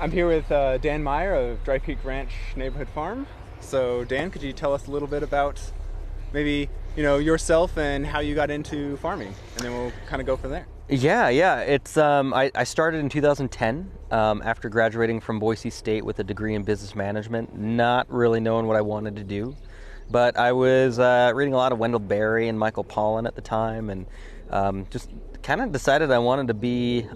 I'm here with Dan Meyer of Dry Creek Ranch Neighborhood Farm. So, Dan, could you tell us a little bit about maybe yourself and how you got into farming, and then we'll kind of go from there. Yeah. It's I started in 2010 after graduating from Boise State with a degree in business management, not really knowing what I wanted to do. But I was reading a lot of Wendell Berry and Michael Pollan at the time, and just kind of decided I wanted to be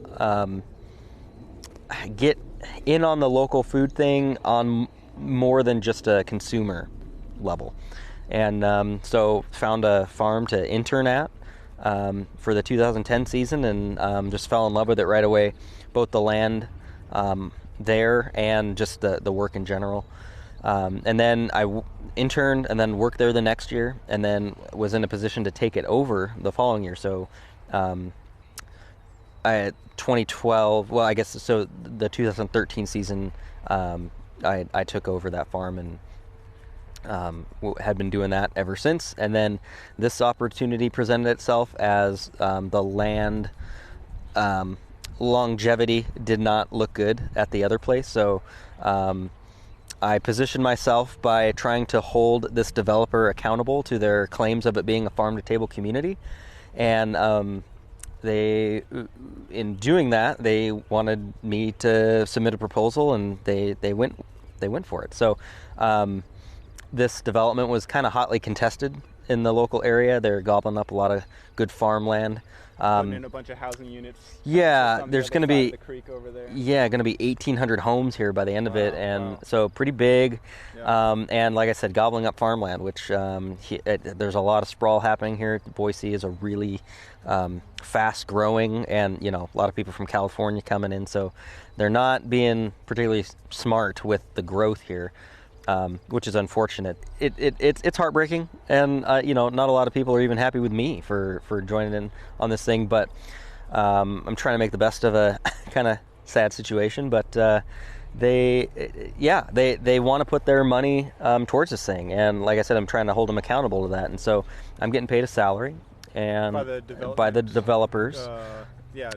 get in on the local food thing on more than just a consumer level. And so found a farm to intern at for the 2010 season, and just fell in love with it right away, both the land there and just the work in general. And then I interned and then worked there the next year, and then was in a position to take it over the following year. So 2012, well, I guess, so the 2013 season, I took over that farm and had been doing that ever since. And then this opportunity presented itself as the land longevity did not look good at the other place. So I positioned myself by trying to hold this developer accountable to their claims of it being a farm-to-table community. And in doing that, they wanted me to submit a proposal, and they went for it. So this development was kind of hotly contested in the local area. They're gobbling up a lot of good farmland. Putting in a bunch of housing units. Yeah, there's going to be the creek over there. Yeah, going to be 1,800 homes here by the end of it, and so pretty big. Yeah. And like I said, gobbling up farmland, which there's a lot of sprawl happening here. Boise is a really fast growing, and a lot of people from California coming in, so they're not being particularly smart with the growth here. Which is unfortunate. It's heartbreaking, and not a lot of people are even happy with me for joining in on this thing. But I'm trying to make the best of a kind of sad situation. But they want to put their money towards this thing, and like I said, I'm trying to hold them accountable to that. And so I'm getting paid a salary, and by the developers.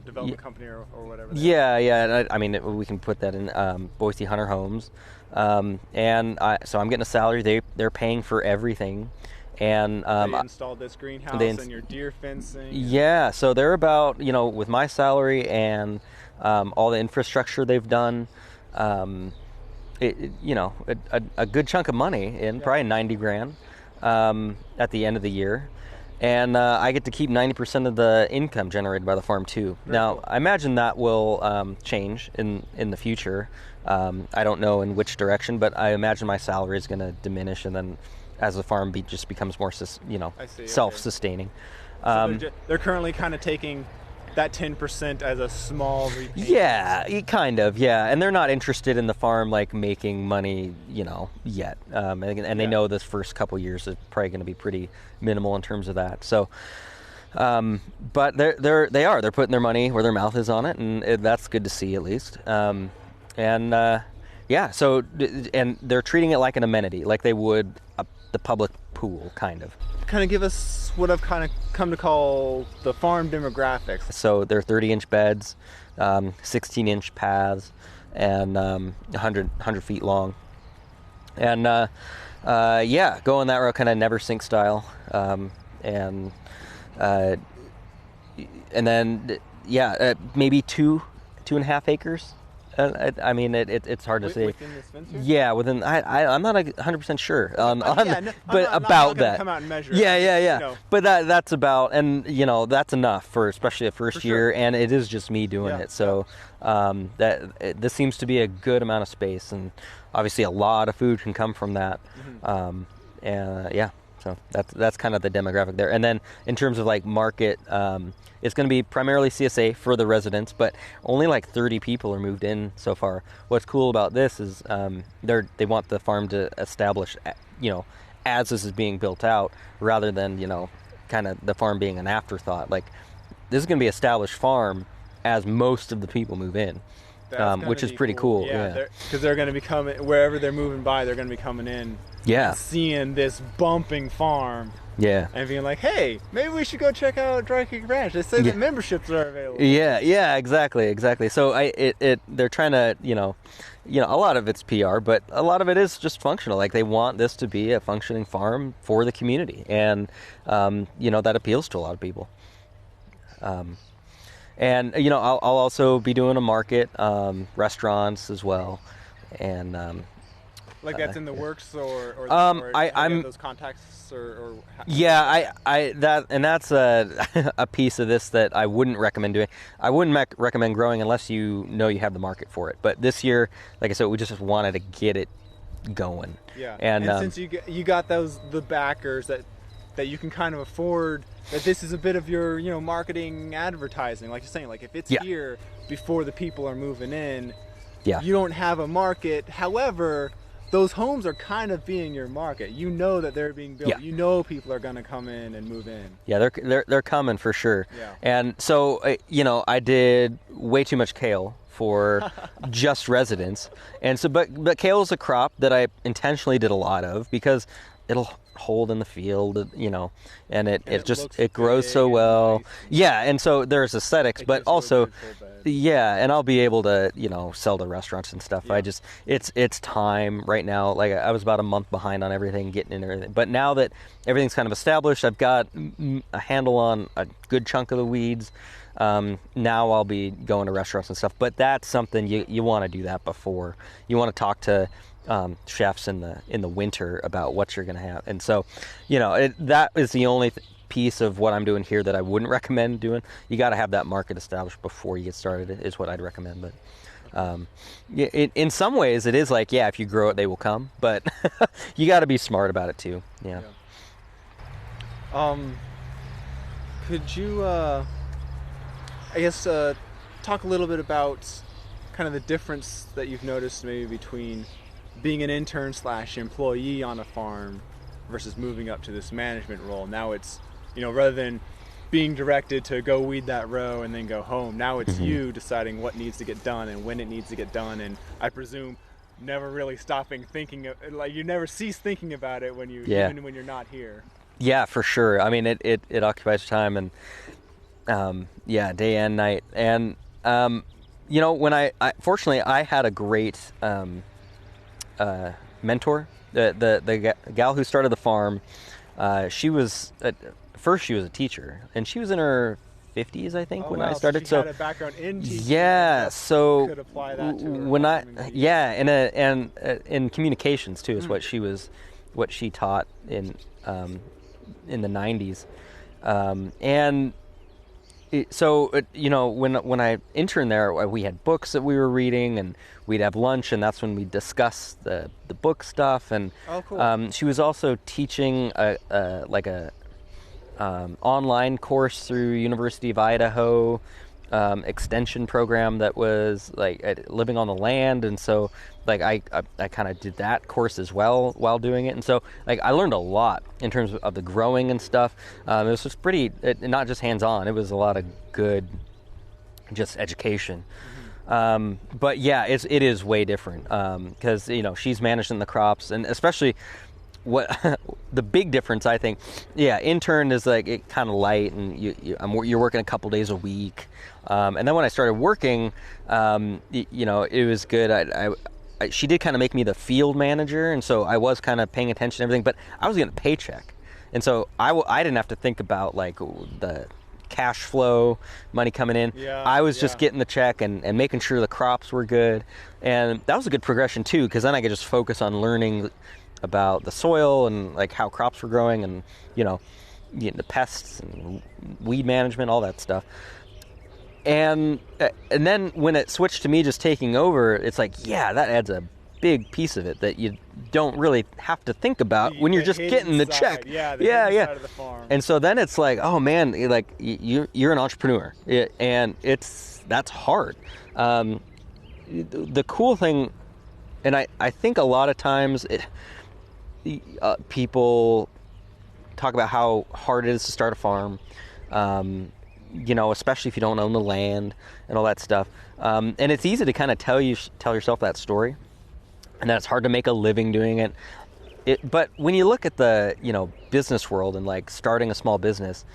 Development company or whatever. Yeah. And I mean, we can put that in Boise Hunter Homes. So I'm getting a salary. They're paying for everything, and they installed this greenhouse and your deer fencing. Yeah, so they're about with my salary and all the infrastructure they've done, a good chunk of money in, probably 90 grand at the end of the year. And I get to keep 90% of the income generated by the farm too. Now, cool. I imagine that will change in the future. I don't know in which direction, but I imagine my salary is going to diminish, and then as the farm just becomes more, self-sustaining. So they're currently kind of taking that 10% as a small repayment. Yeah, kind of, yeah. And they're not interested in the farm making money, yet. And they know this first couple years is probably going to be pretty minimal in terms of that. So, but they're putting their money where their mouth is on it, and that's good to see at least. So they're treating it like an amenity, like they would the public pool, kind of. Kind of give us what I've kind of come to call the farm demographics. So they're 30-inch beds, 16-inch paths, and 100 feet long. And going that route, kind of never sink style. And then maybe 2.5 acres. I mean, it's hard to say. Within this fence here? Yeah, within. I'm not 100% sure about I'm not that. Come out and measure. Yeah. But that's about, and that's enough for especially the first year, and it is just me doing it. So this seems to be a good amount of space, and obviously a lot of food can come from that. Mm-hmm. So that's kind of the demographic there. And then in terms of market, it's going to be primarily CSA for the residents, but only 30 people are moved in so far. What's cool about this is they want the farm to establish, as this is being built out, rather than kind of the farm being an afterthought. This is going to be established farm as most of the people move in. Which is pretty cool. Yeah, because they're going to be coming wherever they're moving by. They're going to be coming in. Yeah, seeing this bumping farm Yeah. and being like, hey, maybe we should go check out Dry Creek Ranch. They say that memberships are available. Yeah, exactly. So they're trying to, a lot of it's PR, but a lot of it is just functional. Like they want this to be a functioning farm for the community, and that appeals to a lot of people. And I'll also be doing a market, restaurants as well, and like that's in the works, or I'm those contacts, or yeah, that's a piece of this that I wouldn't recommend doing. I wouldn't recommend growing unless you know you have the market for it. But this year, like I said, we just wanted to get it going. Yeah, and since you got the backers that you can kind of afford, that this is a bit of your marketing advertising, like you're saying, like if it's here before the people are moving in, you don't have a market. However, those homes are kind of being your market. You know that they're being built. You know people are going to come in and move in. Yeah, they're coming for sure. Yeah. And so I did way too much kale for just residents, and so but kale is a crop that I intentionally did a lot of because it'll hold in the field, and it grows so well. Nice. Yeah, and so there's aesthetics, but also and I'll be able to sell to restaurants and stuff. I just it's time right now. Like I was about a month behind on everything, getting in everything, but now that everything's kind of established, I've got a handle on a good chunk of the weeds. Now I'll be going to restaurants and stuff, but that's something you want to do that before. You want to talk to chefs in the winter about what you're going to have, and so that is the only piece of what I'm doing here that I wouldn't recommend doing. You got to have that market established before you get started is what I'd recommend. But in some ways it is like, if you grow it they will come, but you got to be smart about it too. Could you I guess talk a little bit about kind of the difference that you've noticed maybe between being an intern / employee on a farm versus moving up to this management role. Now it's, rather than being directed to go weed that row and then go home, now it's you deciding what needs to get done and when it needs to get done. And I presume never really stopping thinking like you never cease thinking about it when even when you're not here. Yeah, for sure. I mean, it occupies time, and day and night. And when I fortunately I had a great mentor. The gal who started the farm, she was first she was a teacher, and she was in her 50s, I think, when I started. So she had a background in teaching. Yeah, so could apply that to her when and in communications too is what she taught in the 90s, when I interned there, we had books that we were reading, and we'd have lunch, and that's when we discussed the book stuff. And cool. She was also teaching a online course through University of Idaho extension program that was like living on the land, and so like I kind of did that course as well while doing it, and so like I learned a lot in terms of the growing and stuff. It was just not just hands-on. It was a lot of good just education. But yeah, it is way different because she's managing the crops, and especially what the big difference, I think, intern is like it kind of light, and you're working a couple days a week, and then when I started working, it was good. She did kind of make me the field manager, and so I was kind of paying attention to everything, but I was getting a paycheck, and so I didn't have to think about like the cash flow, money coming in. I was just getting the check and making sure the crops were good, and that was a good progression too, because then I could just focus on learning about the soil and like how crops were growing, and the pests and weed management, all that stuff. And then when it switched to me just taking over, it's like, that adds a big piece of it that you don't really have to think about when you're just getting the check. Side of the farm. And so then it's like, oh man, like you're an entrepreneur, and that's hard. The cool thing, and I think a lot of times people talk about how hard it is to start a farm. Especially if you don't own the land and all that stuff. And it's easy to kind of tell yourself that story, and that it's hard to make a living doing it. But when you look at the business world and like starting a small business,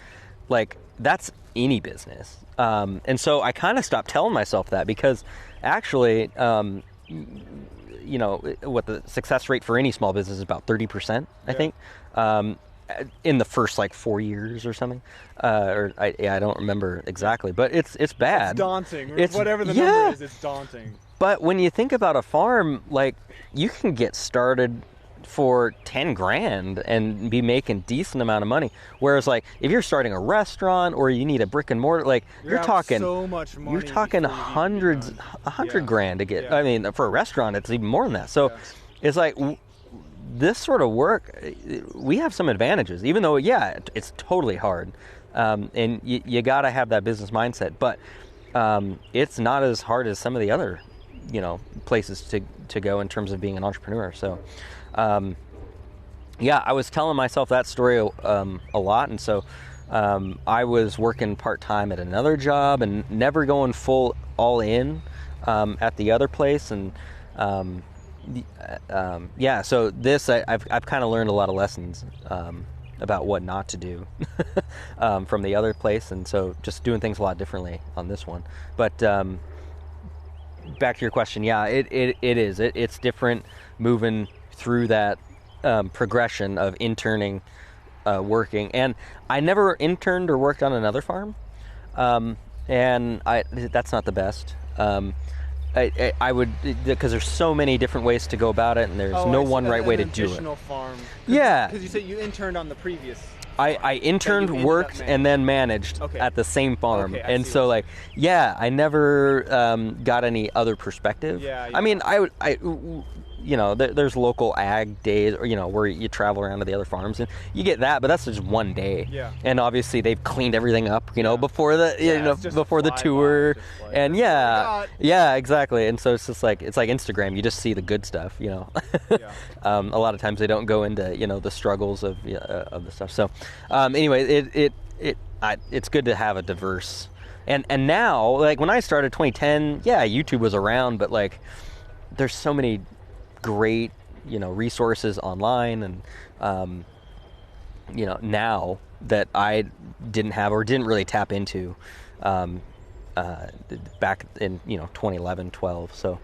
like that's any business. And so I kind of stopped telling myself that, because actually, what the success rate for any small business is about 30%, I think, in the first like 4 years or something. I don't remember exactly, but it's bad. It's daunting. Whatever the number is, it's daunting. But when you think about a farm, like you can get started for 10 grand and be making decent amount of money. Whereas like if you're starting a restaurant or you need a brick and mortar, like you're talking so much money. You're talking hundred grand to get. I mean, for a restaurant, it's even more than that. So it's like this sort of work, we have some advantages, even though it's totally hard, and you got to have that business mindset. But it's not as hard as some of the other places to go in terms of being an entrepreneur. So I was telling myself that story a lot, and so I was working part-time at another job and never going full all in at the other place, and so this I've kind of learned a lot of lessons about what not to do from the other place, and so just doing things a lot differently on this one. But back to your question, it's different moving through that progression of interning, working, and I never interned or worked on another farm, and that's not the best. I would, because there's so many different ways to go about it, and there's no one right way to do it. Farm. Because you said you interned on the previous. I interned, worked, and then managed at the same farm, and so I never got any other perspective. I mean, there's local ag days, or where you travel around to the other farms and you get that, but that's just one day. And obviously they've cleaned everything up, before the before the tour, and exactly. And so it's just it's like Instagram. You just see the good stuff, A lot of times they don't go into the struggles of the stuff. So anyway, it's good to have a diverse. And now, like when I started 2010, YouTube was around, but there's so many great resources online, and now that I didn't have or didn't really tap into back in 2011, 12. So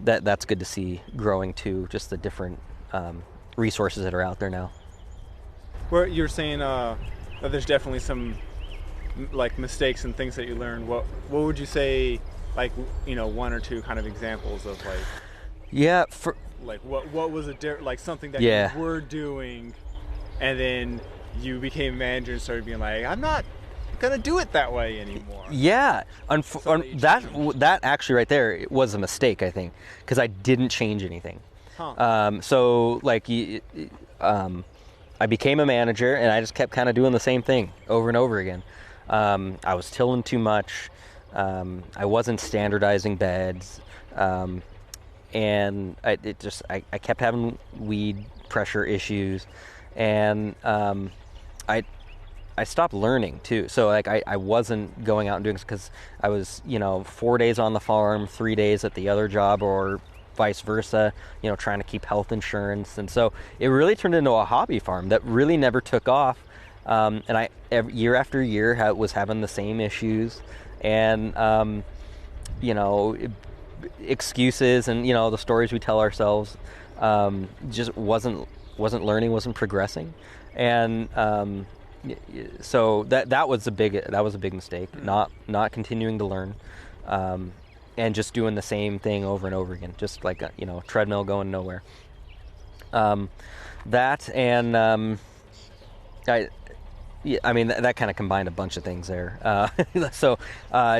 that's good to see growing too, just the different resources that are out there now. Where you're saying that there's definitely some mistakes and things that you learned. What would you say, one or two kind of examples of what was something that you were doing, and then you became a manager and started being like, I'm not gonna do it that way anymore. That actually right there was a mistake, I think, because I didn't change anything. I became a manager and I just kept kind of doing the same thing over and over again. I was tilling too much. I wasn't standardizing beds. And I kept having weed pressure issues, and I stopped learning too. So I wasn't going out and doing this because I was 4 days on the farm, 3 days at the other job, or vice versa. Trying to keep health insurance, and so it really turned into a hobby farm that really never took off. And year after year was having the same issues, and excuses and the stories we tell ourselves, just wasn't learning, wasn't progressing, and so that was a big mistake. Not continuing to learn, and just doing the same thing over and over again, just like a treadmill going nowhere. That and that kind of combined a bunch of things there. So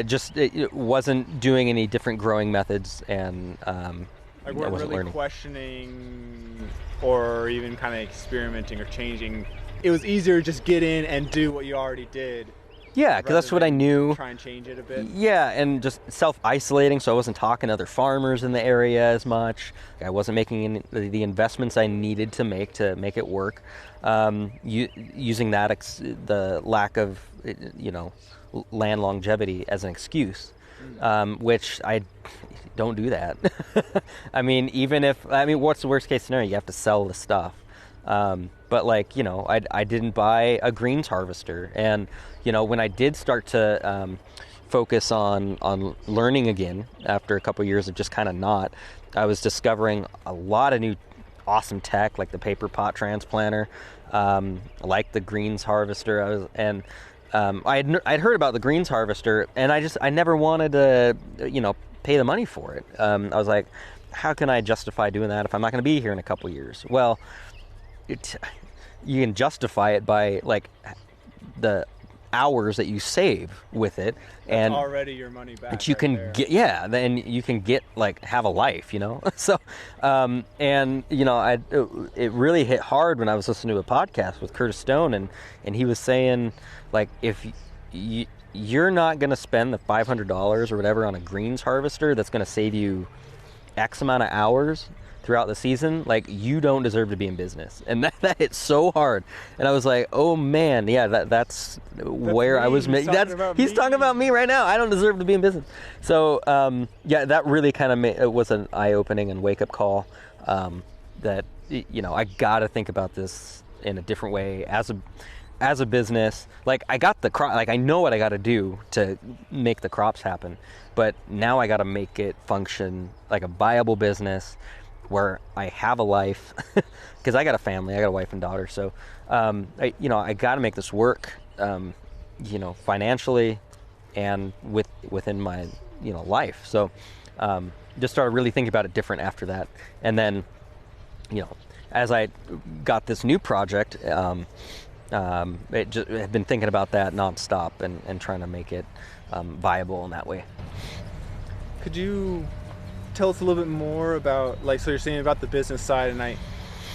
just it wasn't doing any different growing methods, and I wasn't really learning. Questioning or even kind of experimenting or changing. It was easier to just get in and do what you already did. Yeah, because that's what I knew. Try and change it a bit. Yeah, and just self-isolating, so I wasn't talking to other farmers in the area as much. I wasn't making the investments I needed to make it work. Using that the lack of land longevity as an excuse. which I don't do that. I mean, what's the worst case scenario? You have to sell the stuff. But like, I didn't buy a greens harvester. And, when I did start to focus on learning again after a couple of years of just kind of not, I was discovering a lot of new awesome tech, like the paper pot transplanter, like the greens harvester. I'd heard about the greens harvester, and I never wanted to, pay the money for it. I was like, how can I justify doing that if I'm not going to be here in a couple of years? Well, you can justify it by like the hours that you save with it. That's already your money back. But you can then you can get like have a life, So, it really hit hard when I was listening to a podcast with Curtis Stone, and he was saying like, if you're not going to spend the $500 or whatever on a greens harvester that's going to save you X amount of hours throughout the season, like, you don't deserve to be in business. And that hit so hard. And I was like, oh man, yeah, that's where me. I was. He's talking about me right now. I don't deserve to be in business. So that really kind of it was an eye-opening and wake-up call, that I got to think about this in a different way as a business. Like, I got the crop, like I know what I got to do to make the crops happen, but now I got to make it function like a viable business where I have a life, because I got a family, I got a wife and daughter. So, I got to make this work, financially and within my, life. So, just started really thinking about it different after that. And then, as I got this new project, I've been thinking about that nonstop and trying to make it viable in that way. Could you tell us a little bit more about, like, so you're saying about the business side, and I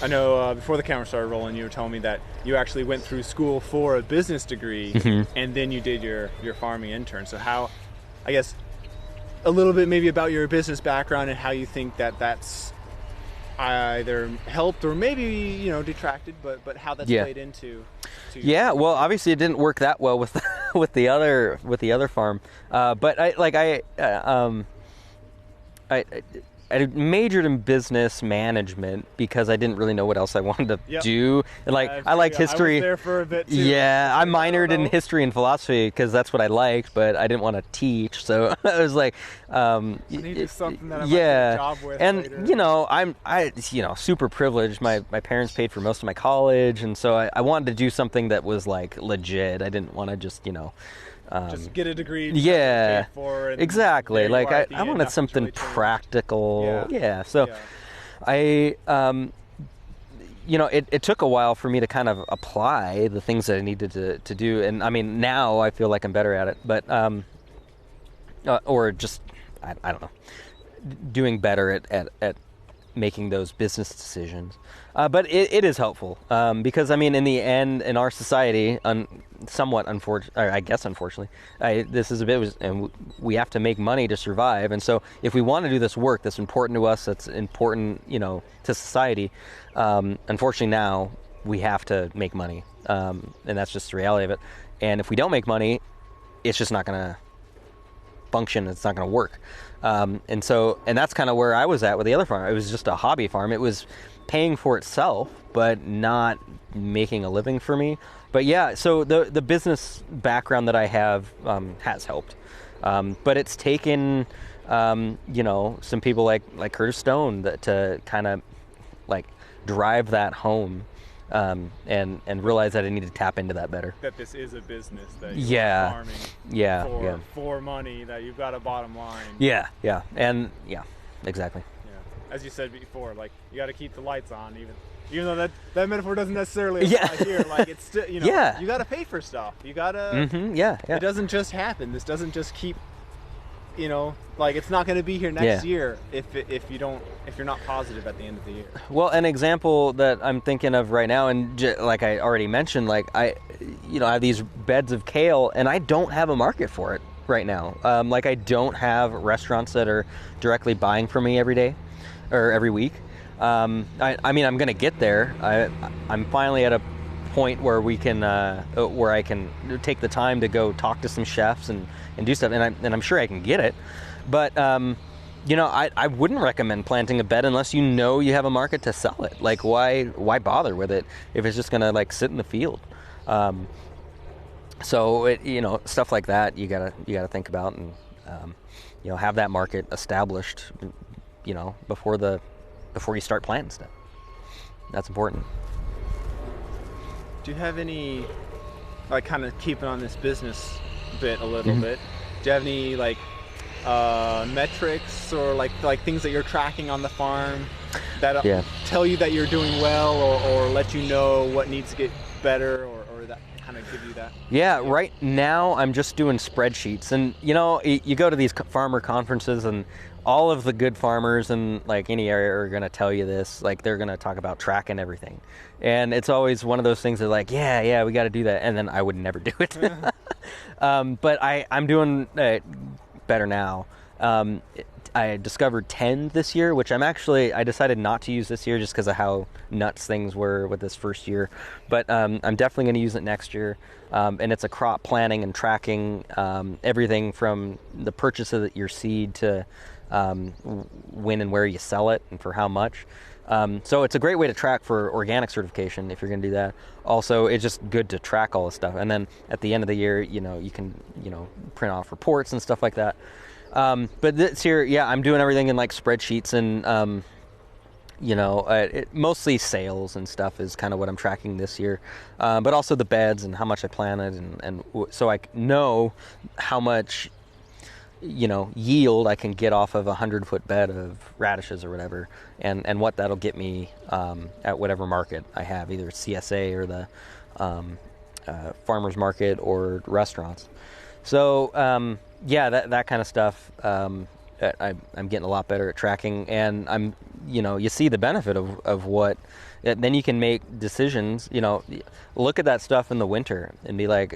know before the camera started rolling, you were telling me that you actually went through school for a business degree, and then you did your farming intern. So how, I guess, a little bit maybe about your business background and how you think that's either helped or maybe detracted, but how that's played into. Well, obviously it didn't work that well with with the other farm, but I majored in business management because I didn't really know what else I wanted to do. And I liked history. I was there for a bit too. Yeah, I minored in history and philosophy because that's what I liked, but I didn't want to teach. So I was like, I need to do something that I might get a job with later. I'm super privileged. My parents paid for most of my college, and so I wanted to do something that was like legit. I didn't want to just just get a degree. Yeah, for exactly. Like I wanted something really practical. So I, it took a while for me to kind of apply the things that I needed to do. And I mean, now I feel like I'm better at it, but, or just, I don't know, doing better at making those business decisions. But it is helpful, because I mean, in the end, in our society, somewhat unfortunately, this is a bit, and we have to make money to survive. And so, if we want to do this work that's important to us, that's important, to society, unfortunately now we have to make money, and that's just the reality of it. And if we don't make money, it's just not going to function. It's not going to work. And that's kind of where I was at with the other farm. It was just a hobby farm. It was paying for itself, but not making a living for me. But yeah, so the business background that I have has helped. But it's taken, some people like Curtis Stone to kind of like drive that home, and realize that I need to tap into that better. That this is a business that you're farming for money, that you've got a bottom line. Yeah, exactly. As you said before, like, you got to keep the lights on, even though that metaphor doesn't necessarily apply here. Like, it's still, you got to pay for stuff. You got to. It doesn't just happen. This doesn't just keep. Like, it's not going to be here next year if you're not positive at the end of the year. Well, an example that I'm thinking of right now, and like I already mentioned, like I have these beds of kale, and I don't have a market for it right now. Like, I don't have restaurants that are directly buying from me every day or every week. I mean, I'm going to get there. I'm finally at a point where we can, where I can take the time to go talk to some chefs and do stuff, and I'm sure I can get it. But I wouldn't recommend planting a bed unless you know you have a market to sell it. Like, why bother with it if it's just gonna like sit in the field? So stuff like that you gotta think about, and have that market established, before you start planting stuff. That's important. Do you have any, like, kind of keeping on this business bit a little bit? Do you have any like metrics or like things that you're tracking on the farm that tell you that you're doing well, or let you know what needs to get better, or that kind of give you that? Yeah, right now I'm just doing spreadsheets, and you go to these farmer conferences, and all of the good farmers in like any area are going to tell you this. Like, they're going to talk about tracking everything, and it's always one of those things that like, yeah, we got to do that, and then I would never do it. But I'm doing better now. I discovered 10 this year, which I decided not to use this year just because of how nuts things were with this first year. But I'm definitely going to use it next year. And it's a crop planning and tracking, everything from the purchase of your seed to when and where you sell it and for how much. So it's a great way to track for organic certification if you're going to do that. Also, it's just good to track all this stuff. And then at the end of the year, you can print off reports and stuff like that. But this year, I'm doing everything in like spreadsheets, and mostly sales and stuff is kind of what I'm tracking this year. But also the beds and how much I planted, and so I know how much yield I can get off of 100-foot bed of radishes or whatever, and what that'll get me at whatever market I have, either CSA or the farmers market or restaurants. So that kind of stuff. I'm getting a lot better at tracking, and I'm you see the benefit of what. Then you can make decisions. Look at that stuff in the winter and be like,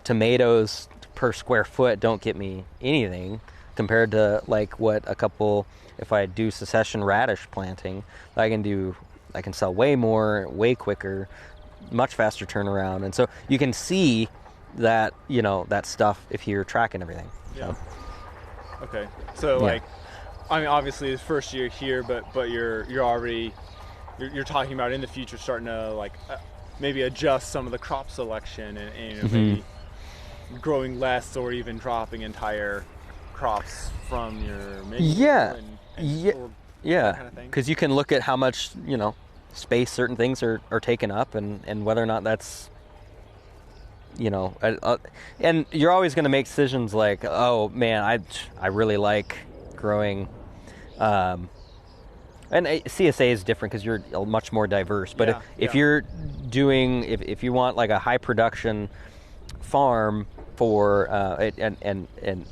tomatoes per square foot don't get me anything compared to like what if I do succession radish planting, I can sell way more, way quicker, much faster turnaround. And so you can see that that stuff if you're tracking everything. Okay, so obviously it's first year here, but you're already you're talking about in the future starting to like maybe adjust some of the crop selection and maybe growing less or even dropping entire crops from your menu. That kind of thing. Because you can look at how much space certain things are taken up, and whether or not that's and you're always going to make decisions like, oh man, I really like growing and CSA is different because you're much more diverse, but if you're doing if you want like a high production farm for and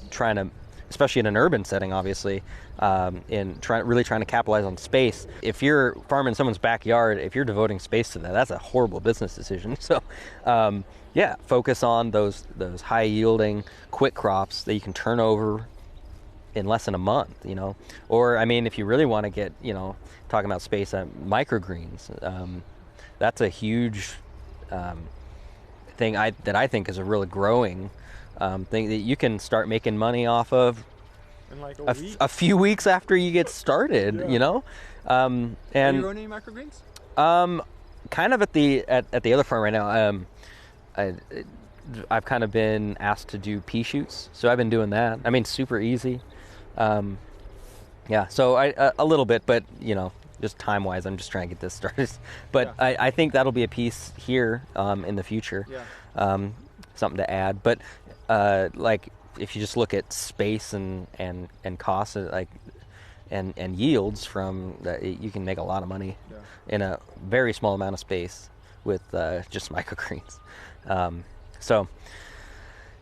trying to, especially in an urban setting, obviously, really trying to capitalize on space. If you're farming someone's backyard, if you're devoting space to that, that's a horrible business decision. So, focus on those high yielding, quick crops that you can turn over in less than a month. Or if you really want to get talking about space, microgreens. That's a huge thing that I think is a really growing thing that you can start making money off of in like a few weeks after you get started. And are you growing any microgreens? Kind of at the other farm right now. I've kind of been asked to do pea shoots, so I've been doing that. Super easy. So a little bit, but just time wise, I'm just trying to get this started. But I think that'll be a piece here in the future. Something to add. But like if you just look at space and costs, and yields from that, you can make a lot of money in a very small amount of space with just microgreens.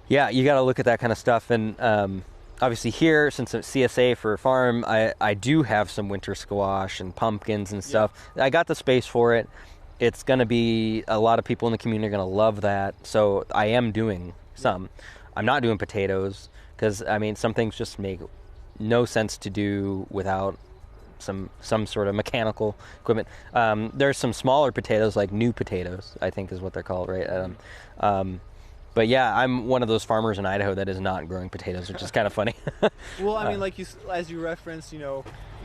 You got to look at that kind of stuff. And obviously here, since it's CSA for a farm, I do have some winter squash and pumpkins and stuff. I got the space for it. It's going to be, a lot of people in the community are going to love that. So I am doing some. I'm not doing potatoes because, some things just make no sense to do without some sort of mechanical equipment. There's some smaller potatoes, like new potatoes, I think is what they're called, right? But yeah, I'm one of those farmers in Idaho that is not growing potatoes, which is kind of funny. Well, I mean, like as you referenced,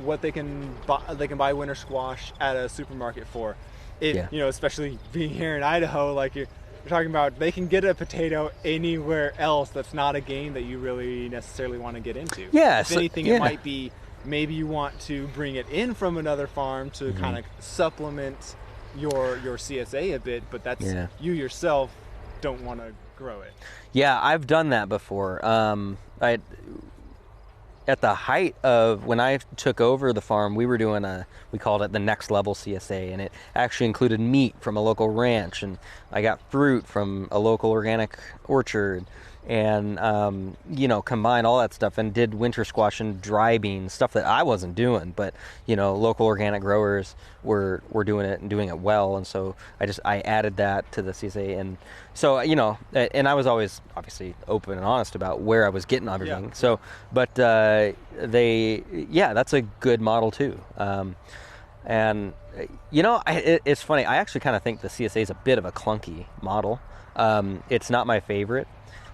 what they can buy winter squash at a supermarket for. Especially being here in Idaho, like you're talking about, they can get a potato anywhere else that's not a game that you really necessarily want to get into. Yeah. If anything, it might be maybe you want to bring it in from another farm to kind of supplement your CSA a bit, but that's you yourself don't want to grow it. Yeah, I've done that before. At the height of when I took over the farm, we called it the next level CSA, and it actually included meat from a local ranch, and I got fruit from a local organic orchard, and combined all that stuff and did winter squash and dry beans, stuff that I wasn't doing, but local organic growers were doing it and doing it well, and so I added that to the CSA, and so and I was always obviously open and honest about where I was getting everything. Yeah. So, but that's a good model too. It's funny. I actually kind of think the CSA is a bit of a clunky model. It's not my favorite.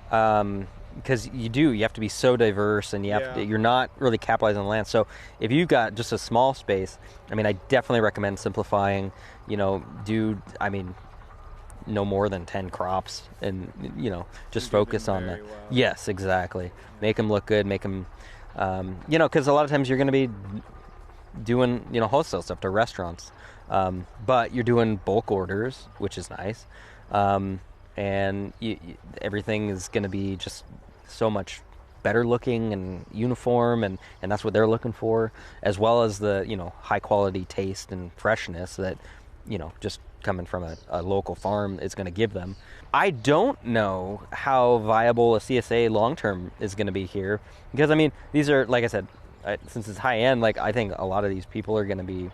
Because you have to be so diverse, and you're not really capitalizing on the land. So if you've got just a small space, I definitely recommend simplifying. No more than 10 crops, and just focus on that. Well. Yes, exactly. Make them look good. Make them, because a lot of times you're going to be doing wholesale stuff to restaurants, but you're doing bulk orders, which is nice. And everything is going to be just so much better looking and uniform, and that's what they're looking for, as well as the high quality taste and freshness that just coming from a local farm is going to give them. I don't know how viable a CSA long term is going to be here, because these are, like I said, since it's high end, like I think a lot of these people are going to be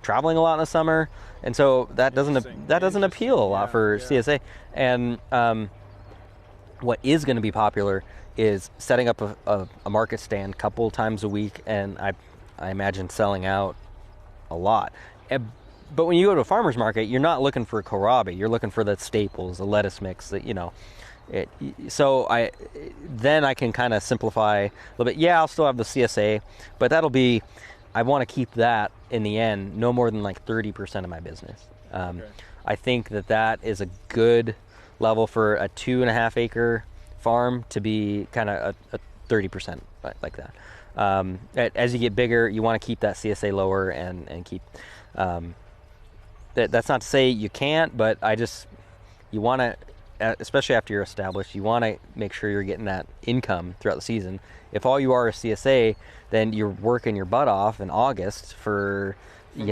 traveling a lot in the summer, and so that doesn't appeal a lot for CSA. And what is going to be popular is setting up a market stand a couple times a week, and I imagine selling out a lot. But when you go to a farmer's market, you're not looking for kohlrabi. You're looking for the staples, the lettuce mix, So I can kind of simplify a little bit. Yeah, I'll still have the CSA, but I want to keep that in the end no more than like 30% of my business. I think that is a good level for a 2.5 acre farm to be kind of a 30% like that. As you get bigger, you want to keep that CSA lower and keep. That's not to say you can't, but you want to, especially after you're established, you want to make sure you're getting that income throughout the season. If all you are is CSA, then you're working your butt off in August for and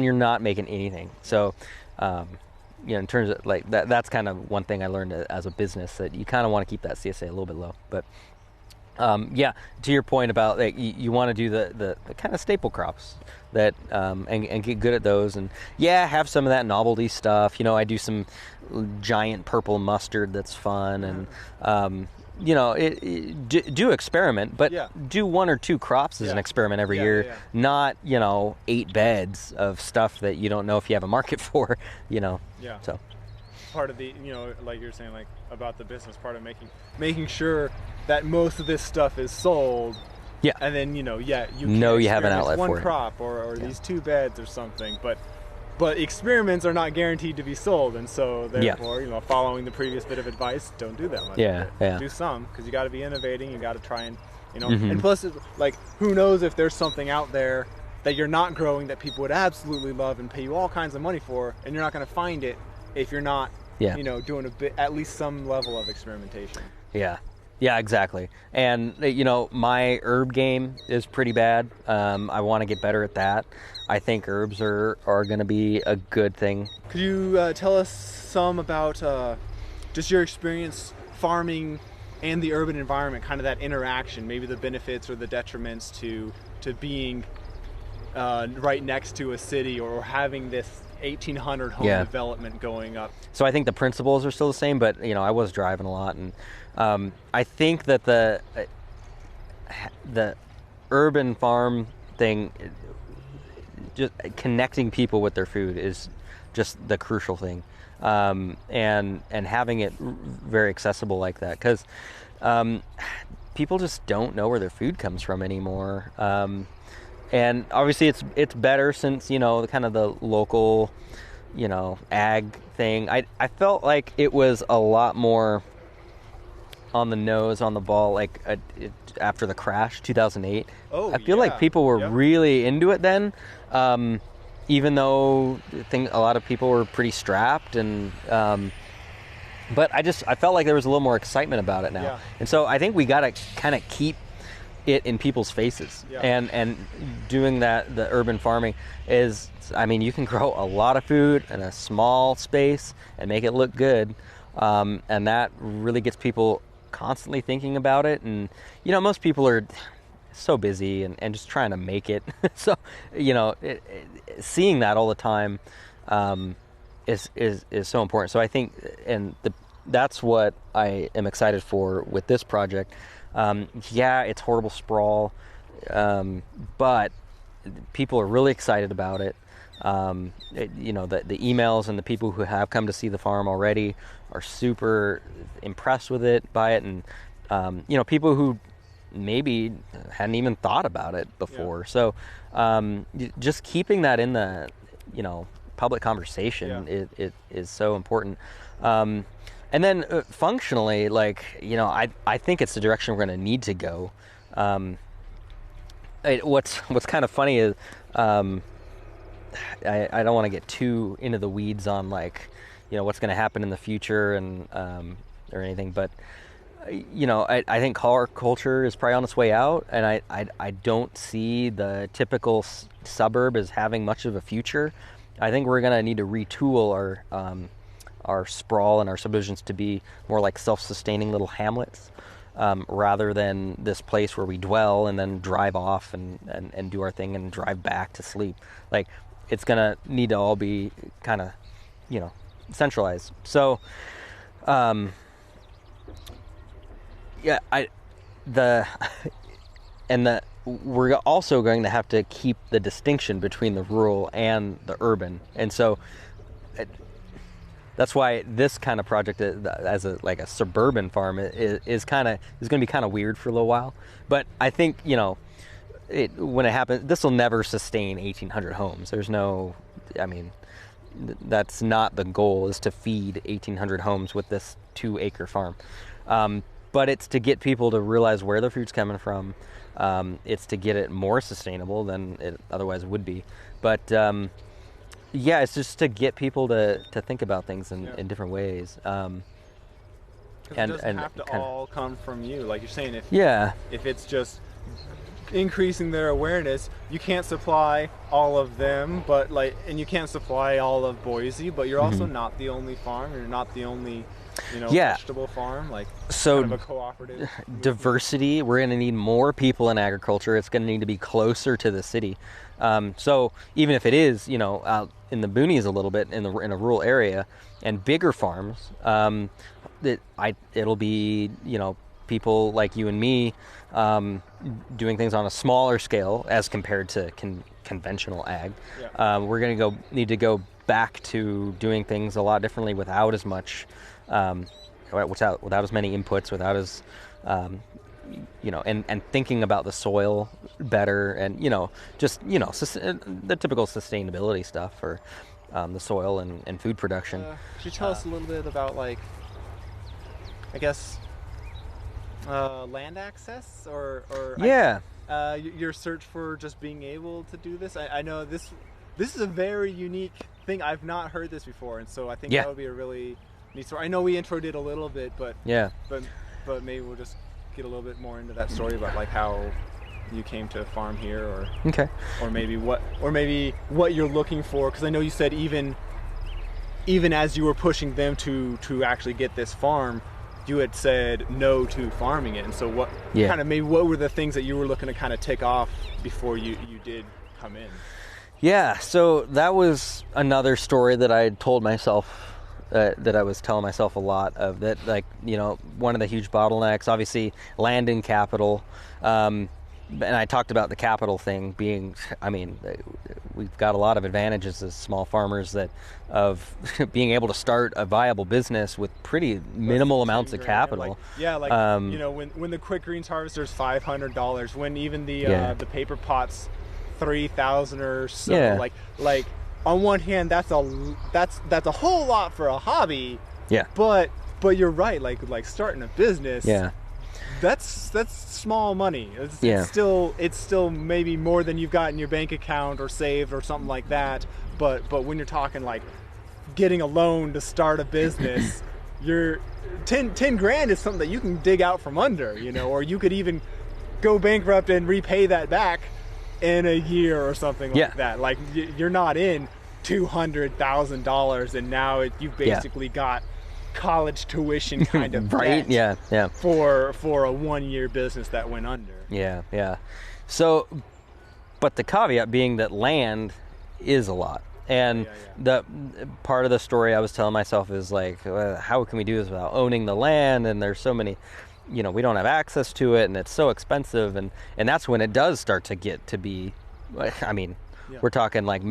you're not making anything. So, in terms of like that's kind of one thing I learned as a business, that you kind of want to keep that CSA a little bit low. But to your point about like, you want to do the kind of staple crops that and get good at those, and have some of that novelty stuff. I do some giant purple mustard that's fun, and do experiment, but do 1 or 2 crops as an experiment every year, not 8 beds of stuff that you don't know if you have a market for. So part of the like you're saying, like about the business part of making sure that most of this stuff is sold, and then you have an outlet for it. One crop or these 2 beds or something, but experiments are not guaranteed to be sold, and so therefore following the previous bit of advice, don't do that much. Do some, because you got to be innovating, you got to try and and plus, like, who knows if there's something out there that you're not growing that people would absolutely love and pay you all kinds of money for, and you're not going to find it if you're not doing a bit, at least some level of experimentation. Yeah, exactly. And my herb game is pretty bad. I want to get better at that. I think herbs are going to be a good thing. Could you tell us some about just your experience farming and the urban environment, kind of that interaction, maybe the benefits or the detriments to being right next to a city, or having this 1,800 home development going up? So I think the principles are still the same, but I was driving a lot, and I think that the urban farm thing, just connecting people with their food is just the crucial thing, and having it very accessible like that, because people just don't know where their food comes from anymore. And obviously it's better since, the kind of the local, ag thing. I felt like it was a lot more on the nose, on the ball, like after the crash, 2008. I feel like people were really into it then, even though a lot of people were pretty strapped, and but I felt like there was a little more excitement about it now. Yeah. And so I think we got to kind of keep it in people's faces. Yeah. And doing that, the urban farming is, you can grow a lot of food in a small space and make it look good. And that really gets people constantly thinking about it. And, most people are so busy and just trying to make it. So, seeing that all the time is so important. So I think, that's what I am excited for with this project. It's horrible sprawl, but people are really excited about it. The emails and the people who have come to see the farm already are super impressed with it, by it, and people who maybe hadn't even thought about it before. So just keeping that in the public conversation it is so important. And then functionally, I think it's the direction we're going to need to go. What's kind of funny is I don't want to get too into the weeds on what's going to happen in the future and or anything, but I think car culture is probably on its way out, and I don't see the typical suburb as having much of a future. I think we're going to need to retool our sprawl and our subdivisions to be more like self-sustaining little hamlets, rather than this place where we dwell and then drive off and do our thing and drive back to sleep. Like, it's gonna need to all be kind of, centralized. So, we're also going to have to keep the distinction between the rural and the urban, and so that's why this kind of project, as a suburban farm, is going to be kind of weird for a little while. But I think when it happens, this will never sustain 1,800 homes. There's no, that's not the goal, is to feed 1,800 homes with this 2-acre farm. But it's to get people to realize where their food's coming from. It's to get it more sustainable than it otherwise would be. But it's just to get people to think about things in different ways. And it doesn't have to all come from you, like you're saying. If it's just increasing their awareness, you can't supply all of them, and you can't supply all of Boise, but you're also not the only farm. You're not the only vegetable farm, so kind of a cooperative diversity. We're going to need more people in agriculture. It's going to need to be closer to the city. So even if it is, out in the boonies a little bit in a rural area and bigger farms, it'll be, people like you and me, doing things on a smaller scale as compared to conventional ag. We're going to need to go back to doing things a lot differently without as much, without as many inputs, without as, and thinking about the soil better, and the typical sustainability stuff for the soil and food production. Could you tell us a little bit about land access or your search for just being able to do this? I know this is a very unique thing. I've not heard this before, and so I think that would be a really neat story. I know we introed it a little bit, but maybe we'll just get a little bit more into that story about how you came to farm here, or maybe what you're looking for, because I know you said even as you were pushing them to actually get this farm, you had said no to farming it. And so what were the things that you were looking to kind of tick off before you did come in? So that was another story that I had told myself, that I was telling myself a lot of, that one of the huge bottlenecks, obviously land and capital, and I talked about the capital thing being, I mean, we've got a lot of advantages as small farmers that of being able to start a viable business with pretty minimal amounts of capital. When the quick greens harvester's $500, when even the Yeah. the paper pot's 3,000 or so. Yeah. Like on one hand, that's a whole lot for a hobby. Yeah. But you're right. Like starting a business. Yeah. That's small money. It's still maybe more than you've got in your bank account or saved or something like that. But when you're talking like getting a loan to start a business, you're 10 grand is something that you can dig out from under, or you could even go bankrupt and repay that back in a year or something like that. Like you're not in $200,000 and now you've basically got college tuition kind of right. debt Yeah. for a 1-year business that went under. Yeah. So, but the caveat being that land is a lot. And the part of the story I was telling myself is like, how can we do this without owning the land? And there's so many, we don't have access to it, and it's so expensive. And that's when it does start to get to be, I mean, we're talking like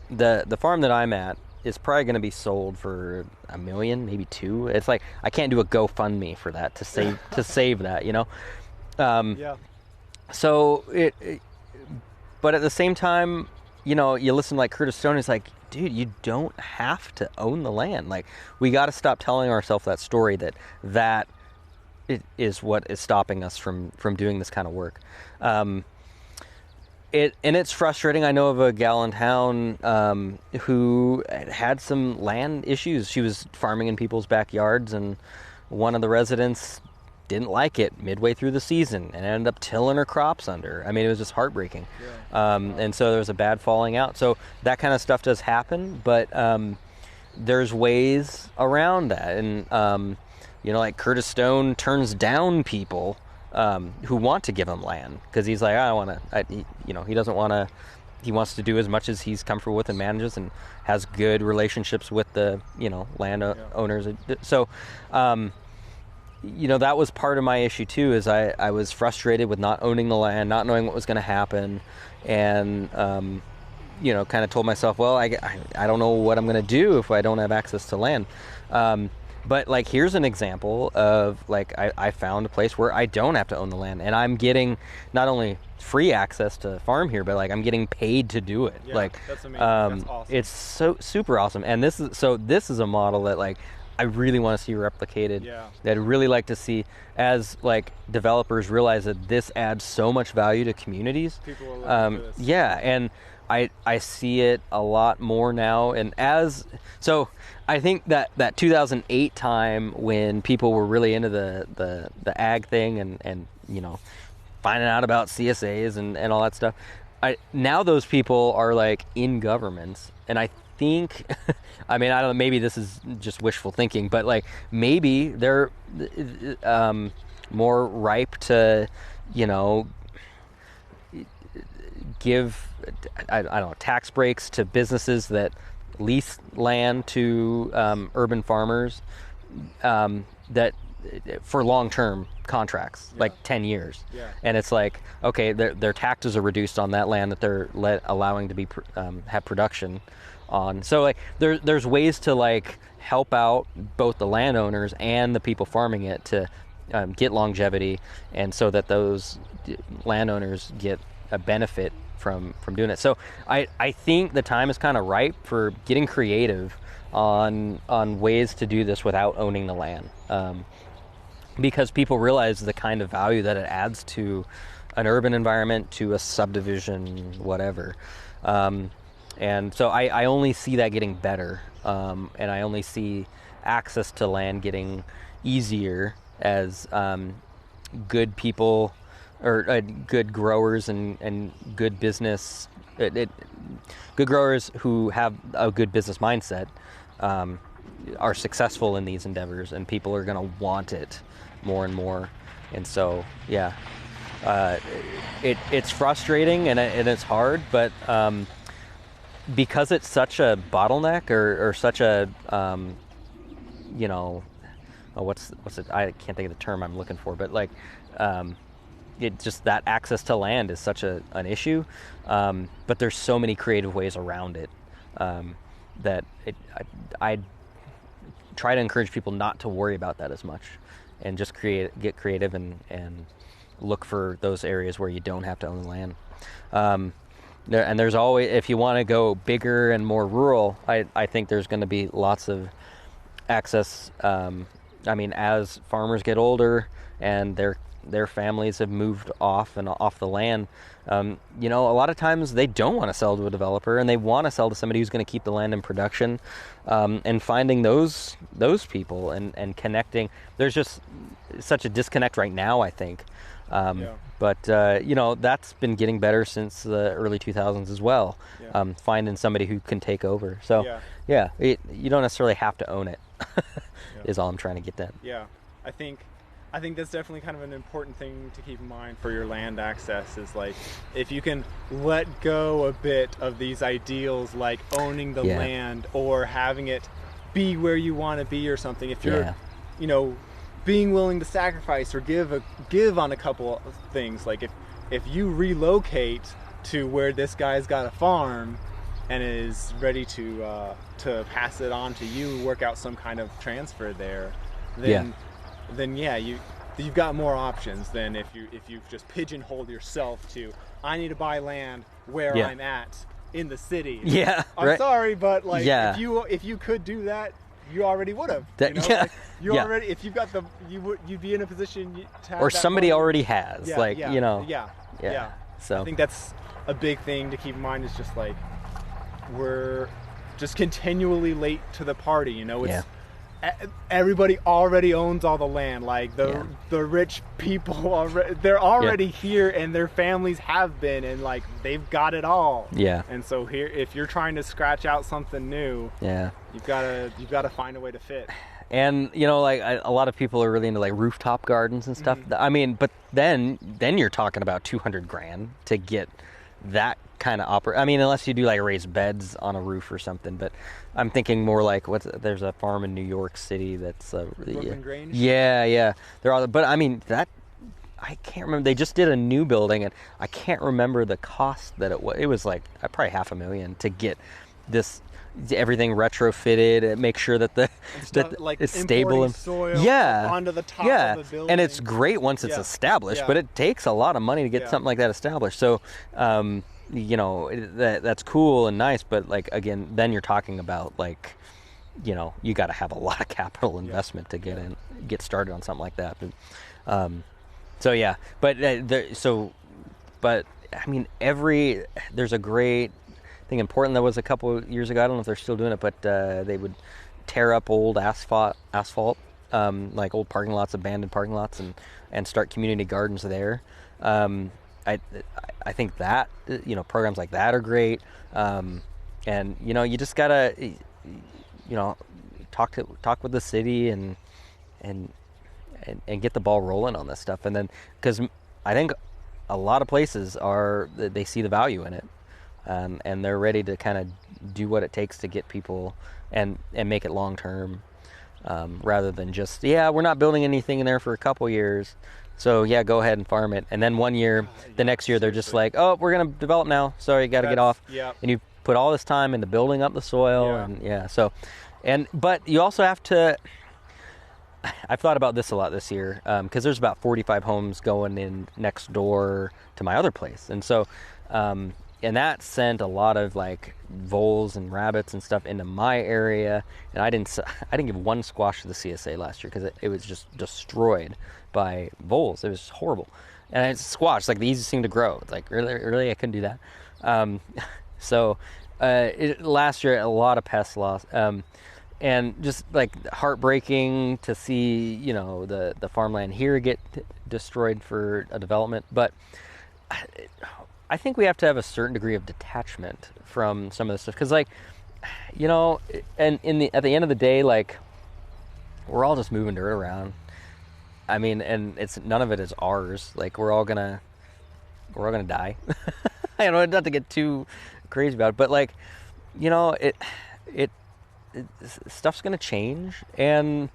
the farm that I'm at is probably going to be sold for $1 million, maybe $2 million. It's like I can't do a GoFundMe for that to save that, So but at the same time, you listen to like Curtis Stone. It's like, dude, you don't have to own the land. Like we got to stop telling ourselves that story that it is what is stopping us from doing this kind of work. It's frustrating. I know of a gal in town who had some land issues. She was farming in people's backyards, and one of the residents didn't like it midway through the season and ended up tilling her crops under. I mean, it was just heartbreaking. And so there was a bad falling out. So that kind of stuff does happen, but there's ways around that. And, like Curtis Stone turns down people who want to give him land because he's like, I don't want to, he doesn't want to, he wants to do as much as he's comfortable with and manages and has good relationships with the, land owners. So, that was part of my issue too, is I was frustrated with not owning the land, not knowing what was going to happen. And, kind of told myself, well, I don't know what I'm going to do if I don't have access to land. But like, here's an example of like, I found a place where I don't have to own the land, and I'm getting not only free access to farm here, but like I'm getting paid to do it. That's amazing. That's awesome. It's so super awesome. And this is a model that like, I really want to see replicated. That I'd really like to see as like developers realize that this adds so much value to communities. People are looking for this. And I see it a lot more now. And so I think that 2008 time when people were really into the ag thing and finding out about CSAs and all that stuff. Now those people are like in governments, and I think, I mean, I don't know, maybe this is just wishful thinking, but like maybe they're more ripe to, give, I don't know, tax breaks to businesses that lease land to urban farmers that for long-term contracts, like 10 years. And it's like, okay, their taxes are reduced on that land that they're allowing to be have production on. So like there's ways to like help out both the landowners and the people farming it to get longevity, and so that those landowners get a benefit from doing it. So I think the time is kind of ripe for getting creative on ways to do this without owning the land, because people realize the kind of value that it adds to an urban environment, to a subdivision, whatever. And so I only see that getting better, and I only see access to land getting easier as good people or good growers and good business, good growers who have a good business mindset are successful in these endeavors, and people are going to want it more and more. And so, yeah, it's frustrating and it's hard, but because it's such a bottleneck or such a, what's it? I can't think of the term I'm looking for, but like, it just that access to land is such an issue, but there's so many creative ways around it, that I try to encourage people not to worry about that as much, and just get creative and look for those areas where you don't have to own land. And there's always, if you want to go bigger and more rural, I think there's going to be lots of access. I mean, as farmers get older and their families have moved off the land, you know, a lot of times they don't want to sell to a developer, and they want to sell to somebody who's going to keep the land in production, and finding those people and connecting. There's just such a disconnect right now, I think. But you know, that's been getting better since the early 2000s as well. Finding somebody who can take over. So you don't necessarily have to own it. Is all I'm trying to get at. Yeah, I think that's definitely kind of an important thing to keep in mind for your land access, is like, if you can let go a bit of these ideals like owning the land or having it be where you want to be or something. If you're, you know, being willing to sacrifice or give on a couple of things, like if you relocate to where this guy's got a farm and is ready to pass it on to you, work out some kind of transfer there, then you've got more options than if you just pigeonhole yourself to, I need to buy land where I'm at in the city. I'm sorry, but like, if you could do that, you already would have. Already, if you've got you'd be in a position to have, or somebody money. Already has, you know. So I think that's a big thing to keep in mind, is just like, we're just continually late to the party, you know. It's everybody already owns all the land, like the rich people already, they're already here, and their families have been, and like, they've got it all. And so here, if you're trying to scratch out something new, you've got to find a way to fit. And you know, like, a lot of people are really into like rooftop gardens and stuff. I mean, but then you're talking about $200,000 to get that kind of I mean, unless you do like raised beds on a roof or something. But I'm thinking more like, there's a farm in New York City that's Grange? They're all, but I mean, that, I can't remember. They just did a new building, and I can't remember the cost that it was. It was like probably $500,000 to get this, everything retrofitted, and make sure that like it's stable and soil onto the top of the building. And it's great once it's established, but it takes a lot of money to get something like that established. So you know, that's cool and nice, but like, again, then you're talking about like, you know, you got to have a lot of capital investment to get started on something like that. But I mean, there's a great thing in Portland that was a couple of years ago. I don't know if they're still doing it, but they would tear up old asphalt, like old parking lots, abandoned parking lots, and start community gardens there. I think that, you know, programs like that are great. And you know, you just gotta, you know, talk with the city and get the ball rolling on this stuff. And then, because I think a lot of places they see the value in it, and they're ready to kind of do what it takes to get people and make it long term, rather than just, we're not building anything in there for a couple years, so go ahead and farm it. And then one year, the next year, they're just like, oh, we're going to develop now. Sorry, you got to get off. And you put all this time into building up the soil. But you also have to, I've thought about this a lot this year, because there's about 45 homes going in next door to my other place. And so, and that sent a lot of like voles and rabbits and stuff into my area. And I didn't give one squash to the CSA last year, because it was just destroyed by voles. It was horrible. And it's squash, like the easiest thing to grow. It's like, really, I couldn't do that. Last year, a lot of pest loss. And just like heartbreaking to see, you know, the farmland here get destroyed for a development. But I think we have to have a certain degree of detachment from some of this stuff, because, like, you know, and at the end of the day, like, we're all just moving dirt around. I mean, and none of it is ours. Like, we're all gonna die. I don't know, not to get too crazy about it, but like, you know, stuff's gonna change, and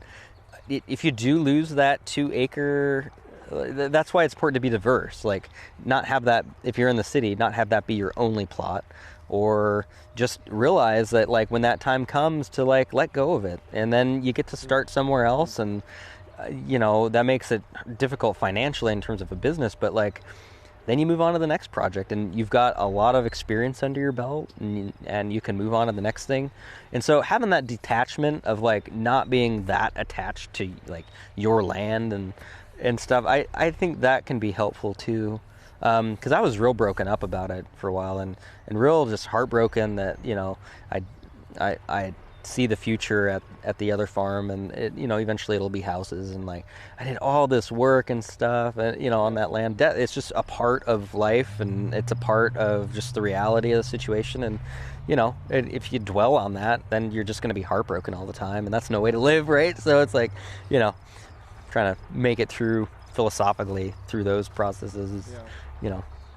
if you do lose that 2 acre that's why it's important to be diverse. Like, not have that, if you're in the city, not have that be your only plot, or just realize that, like, when that time comes to, like, let go of it, and then you get to start somewhere else. And that makes it difficult financially in terms of a business, but, like, then you move on to the next project, and you've got a lot of experience under your belt, and you can move on to the next thing. And so having that detachment of, like, not being that attached to, like, your land and stuff, I think that can be helpful too. Because I was real broken up about it for a while, and real just heartbroken that I see the future at the other farm, and eventually it'll be houses, and, like, I did all this work and stuff, and on that land. It's just a part of life, and it's a part of just the reality of the situation. And if you dwell on that, then you're just going to be heartbroken all the time, and that's no way to live, right? So it's like, trying to make it through philosophically through those processes is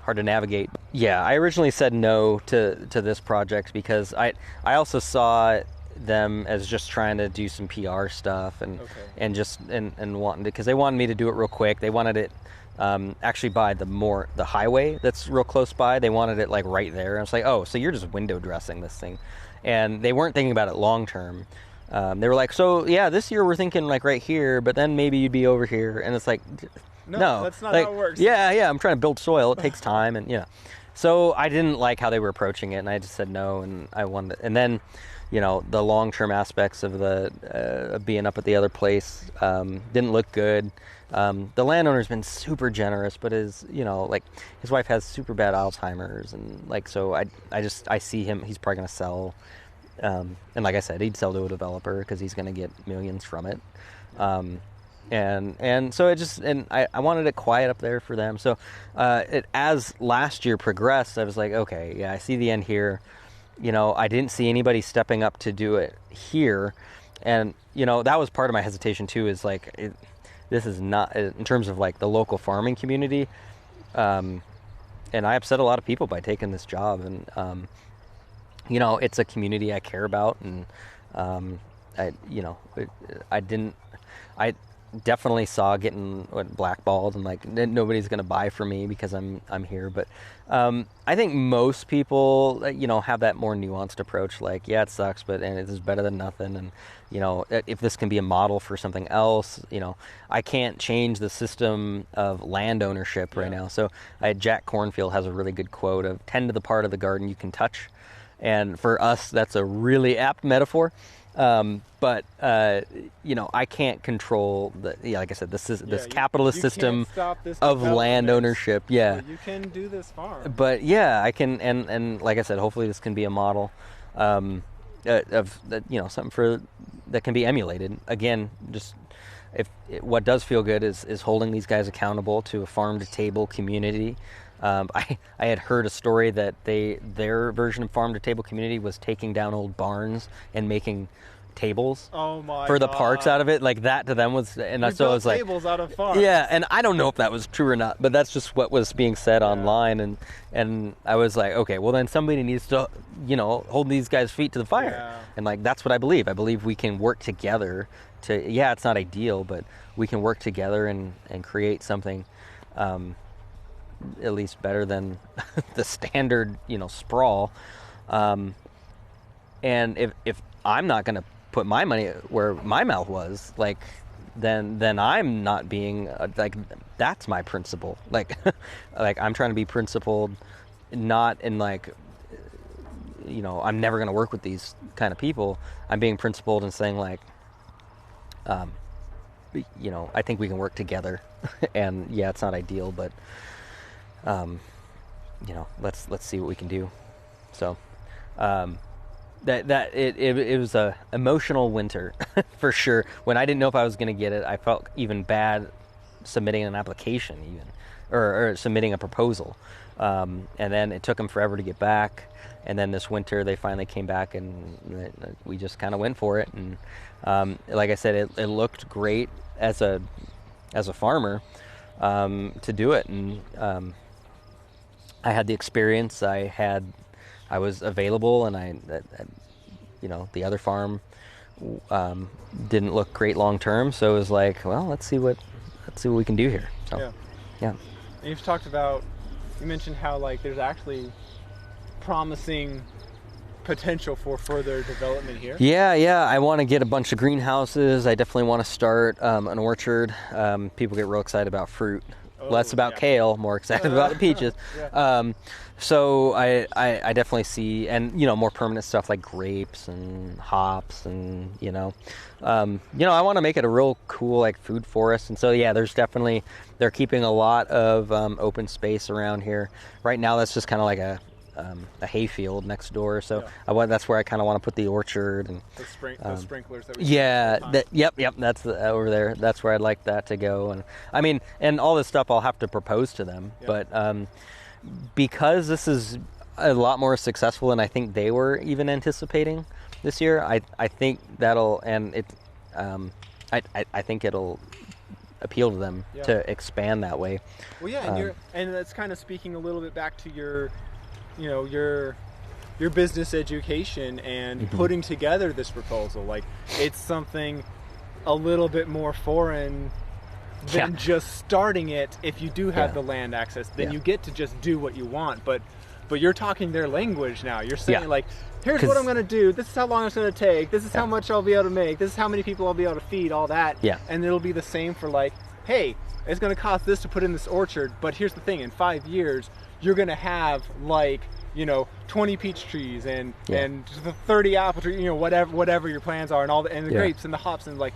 hard to navigate. Yeah, I originally said no to this project because I also saw them as just trying to do some PR stuff, and wanting to, because they wanted me to do it real quick. They wanted it actually by the highway that's real close by. They wanted it, like, right there. I was like, oh, so you're just window dressing this thing, and they weren't thinking about it long term. They were like, so yeah, this year we're thinking, like, right here, but then maybe you'd be over here. And it's like, no, that's not like, how it works. Yeah, I'm trying to build soil. It takes time, and so I didn't like how they were approaching it, and I just said no. And I wanted, and then the long-term aspects of of being up at the other place didn't look good. The landowner's been super generous, but his wife has super bad Alzheimer's, and, like, so I see him, he's probably gonna sell. And like I said, he'd sell to a developer because he's going to get millions from it. And so I wanted it quiet up there for them. So as last year progressed, I was like, okay, yeah, I see the end here. I didn't see anybody stepping up to do it here. And, that was part of my hesitation too, is, like, this is not, in terms of, like, the local farming community. And I upset a lot of people by taking this job. And, it's a community I care about, and I definitely saw getting blackballed, and, like, nobody's gonna buy from me because I'm here. But I think most people have that more nuanced approach, like, yeah, it sucks, but it is better than nothing. And if this can be a model for something else, I can't change the system of land ownership right now. So Jack Cornfield has a really good quote of tend to the part of the garden you can touch. And for us, that's a really apt metaphor. But I can't control like I said, this capitalist system of land ownership. Yeah, well, you can do this farm. But yeah, I can, and like I said, hopefully this can be a model of something that can be emulated. Again, just what does feel good is holding these guys accountable to a farm to table community. I had heard a story that their version of farm to table community was taking down old barns and making tables for the parks out of it. Like, that to them was, and so I was like, tables out of farms. Yeah, and I don't know if that was true or not, but that's just what was being said online, and I was like, okay, well then somebody needs to hold these guys' feet to the fire. Yeah. And, like, that's what I believe. I believe we can work together to, yeah, it's not ideal, but we can work together and create something at least better than the standard, sprawl. And if I'm not going to put my money where my mouth was, like, then I'm not being like, that's my principle. Like, like, I'm trying to be principled, not in, like, I'm never going to work with these kind of people. I'm being principled and saying, like, I think we can work together. And yeah, it's not ideal, but let's see what we can do. So it was a emotional winter for sure. When I didn't know if I was going to get it, I felt even bad submitting an application, even or submitting a proposal. And then it took them forever to get back. And then this winter they finally came back, and we just kind of went for it. And like I said, it looked great as a farmer to do it. And I had the experience. I was available, and the other farm didn't look great long term. So it was like, well, let's see what we can do here. So, Yeah. yeah. And you mentioned how like there's actually promising potential for further development here. Yeah. I want to get a bunch of greenhouses. I definitely want to start an orchard. People get real excited about fruit. Less about kale, more excited about the peaches. Yeah. So I definitely see, and more permanent stuff like grapes and hops, and I want to make it a real cool like food forest. And so they're keeping a lot of open space around here. Right now, that's just kind of like a hayfield next door. So that's where I kind of want to put the orchard and the sprinklers that we yep, that's over there. That's where I'd like that to go. And I mean, and all this stuff I'll have to propose to them. But because this is a lot more successful than I think they were even anticipating this year, I think that'll, and it I think it'll appeal to them to expand that way. Well, yeah, and that's kind of speaking a little bit back to your business education and putting together this proposal. Like, it's something a little bit more foreign than just starting it. If you do have the land access, then you get to just do what you want. But you're talking their language now. You're saying like, here's what I'm going to do. This is how long it's going to take. This is how much I'll be able to make. This is how many people I'll be able to feed. All that. Yeah. And it'll be the same for like, hey, it's going to cost this to put in this orchard. But here's the thing: in 5 years, you're going to have like 20 peach trees and 30 apple trees, whatever your plans are, and all the grapes and the hops, and like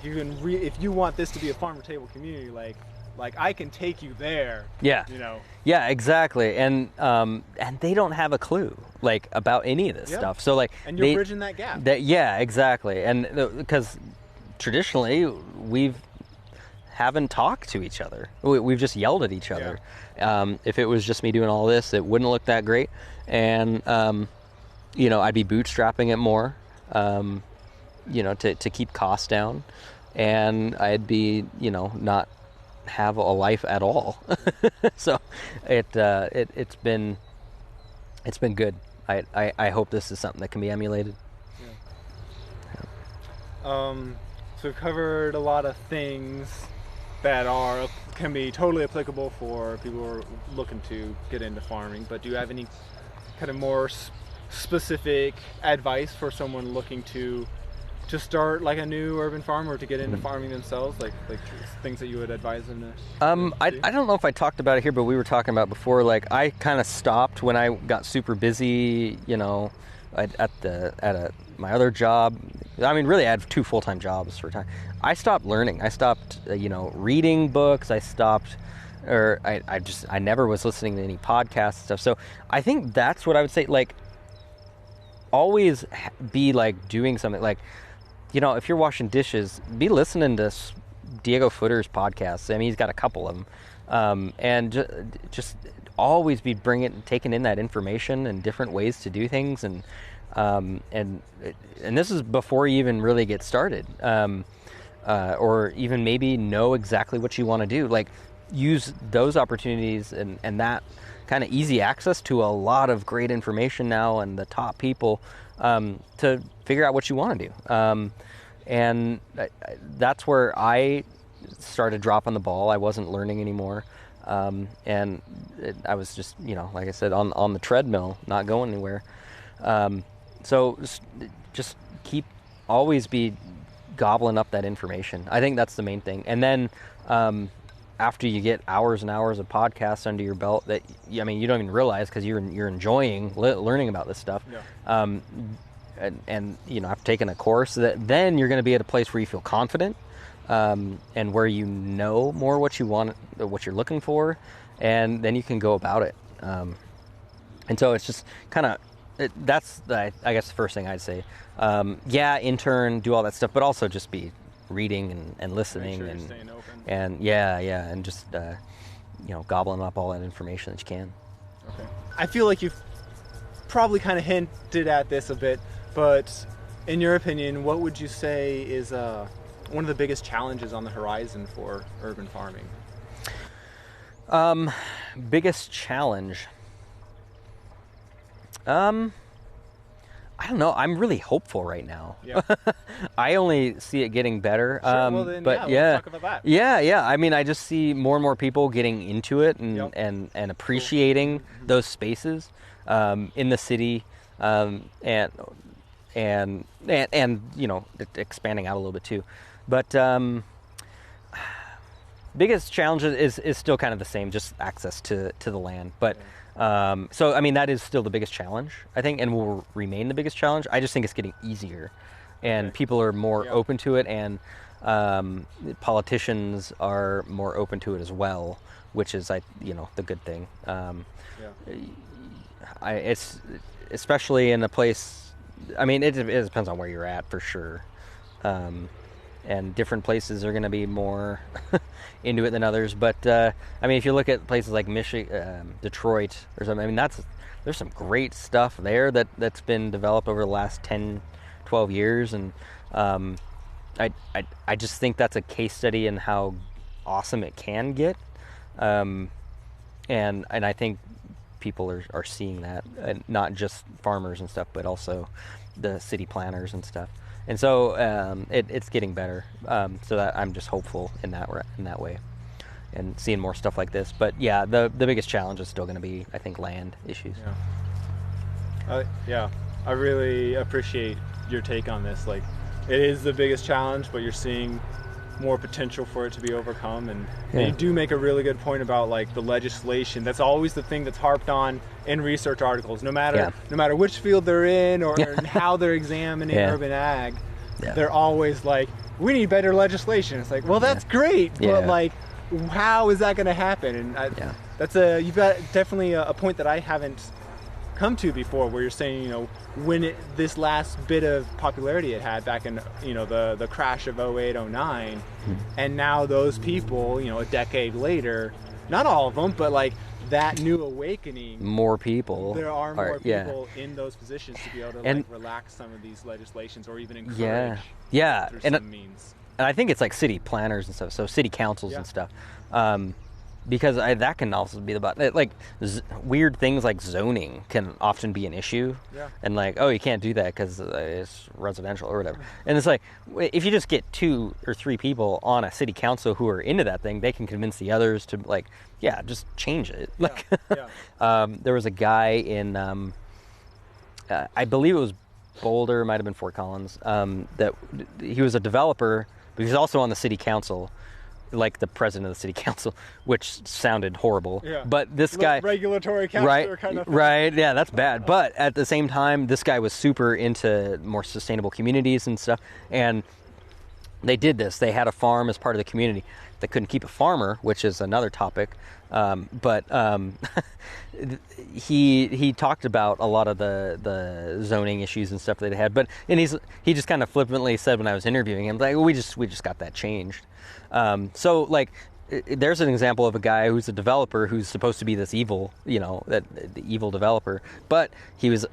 you can if you want this to be a farmer table community, like I can take you there. Yeah. Yeah, exactly. And they don't have a clue like about any of this stuff. So like, and you're bridging that gap. Exactly. And because traditionally we haven't talked to each other. We've just yelled at each other. If it was just me doing all this, it wouldn't look that great. And, I'd be bootstrapping it more, to keep costs down. And I'd be, not have a life at all. So it's been good. I hope this is something that can be emulated. So we've covered a lot of things that can be totally applicable for people who are looking to get into farming. But do you have any kind of more specific advice for someone looking to start like a new urban farm or to get into farming themselves, like things that you would advise them to I don't know if I talked about it here, but we were talking about before, like I kind of stopped when I got super busy, at my other job. I mean, really, I had 2 full-time jobs for a time. I stopped learning. I stopped, reading books. I stopped, or I never was listening to any podcast stuff. So I think that's what I would say. Like, always be like doing something. Like, if you're washing dishes, be listening to Diego Footer's podcasts. I mean, he's got a couple of them, and just always be taking in that information and different ways to do things, and this is before you even really get started, or even maybe know exactly what you want to do. Like, use those opportunities and that kind of easy access to a lot of great information now and the top people to figure out what you want to do. And that's where I started dropping the ball. I wasn't learning anymore. And I was just, like I said, on the treadmill, not going anywhere. So just always be gobbling up that information. I think that's the main thing. And then after you get hours and hours of podcasts under your belt that, you don't even realize because you're enjoying learning about this stuff. Yeah. And after taking a course, then you're going to be at a place where you feel confident, and where more what you want, what you're looking for, and then you can go about it. And so it's just kind of, that's I guess the first thing I'd say. Intern, do all that stuff, but also just be reading and listening, make sure you're staying open. And just gobbling up all that information that you can. Okay. I feel like you've probably kind of hinted at this a bit, but in your opinion, what would you say is one of the biggest challenges on the horizon for urban farming? Biggest challenge. I don't know. I'm really hopeful right now. Yeah. I only see it getting better. Sure, well then, but yeah, let's talk about that. Yeah. I mean, I just see more and more people getting into it and Yep. and appreciating those spaces in the city, and you know, expanding out a little bit too. But biggest challenge is still kind of the same, just access to the land. But so I mean, that is still the biggest challenge, I think, and will remain the biggest challenge. I just think it's getting easier, and people are more open to it, and politicians are more open to it as well, which is, the good thing. It's especially in a place. I mean, it depends on where you're at, for sure. And different places are going to be more into it than others. But I mean, if you look at places like Michigan, Detroit, or something, I mean, there's some great stuff there that's been developed over the last 10, 12 years, and I just think that's a case study in how awesome it can get, and I think people are seeing that, and not just farmers and stuff, but also the city planners and stuff. And so it's getting better. So that I'm just hopeful in that way, and seeing more stuff like this. But yeah, the biggest challenge is still going to be, I think, land issues. I really appreciate your take on this. Like, it is the biggest challenge, but you're seeing more potential for it to be overcome, and you do make a really good point about, like, the legislation. That's always the thing that's harped on in research articles, no matter which field they're in, or how they're examining urban ag. They're always like, we need better legislation. It's like, well, that's great, but like, how is that going to happen? And that's you've got definitely a point that I haven't come to before, where you're saying, when this last bit of popularity it had back in, the crash of 08, 09, and now those people, a decade later, not all of them, but like that new awakening, more people, there are more people in those positions to be able to relax some of these legislations, or even encourage through some means. And I think it's like city planners and stuff, so city councils and stuff. Because that can also be like weird things like zoning can often be an issue, and like, oh, you can't do that because it's residential or whatever. And it's like, if you just get 2 or 3 people on a city council who are into that thing, they can convince the others to, like, just change it. There was a guy in I believe it was Boulder, might have been Fort Collins, that he was a developer, but he's also on the city council, like the president of the city council, which sounded horrible. But this guy, regulatory counselor kind of thing. Right, yeah, that's bad. But at the same time, this guy was super into more sustainable communities and stuff. And they did this. They had a farm as part of the community. They couldn't keep a farmer, which is another topic. But he talked about a lot of the zoning issues and stuff that they had. And he just kind of flippantly said, when I was interviewing him, like, well, we just got that changed. So, like, there's an example of a guy who's a developer who's supposed to be this evil, the evil developer, but he was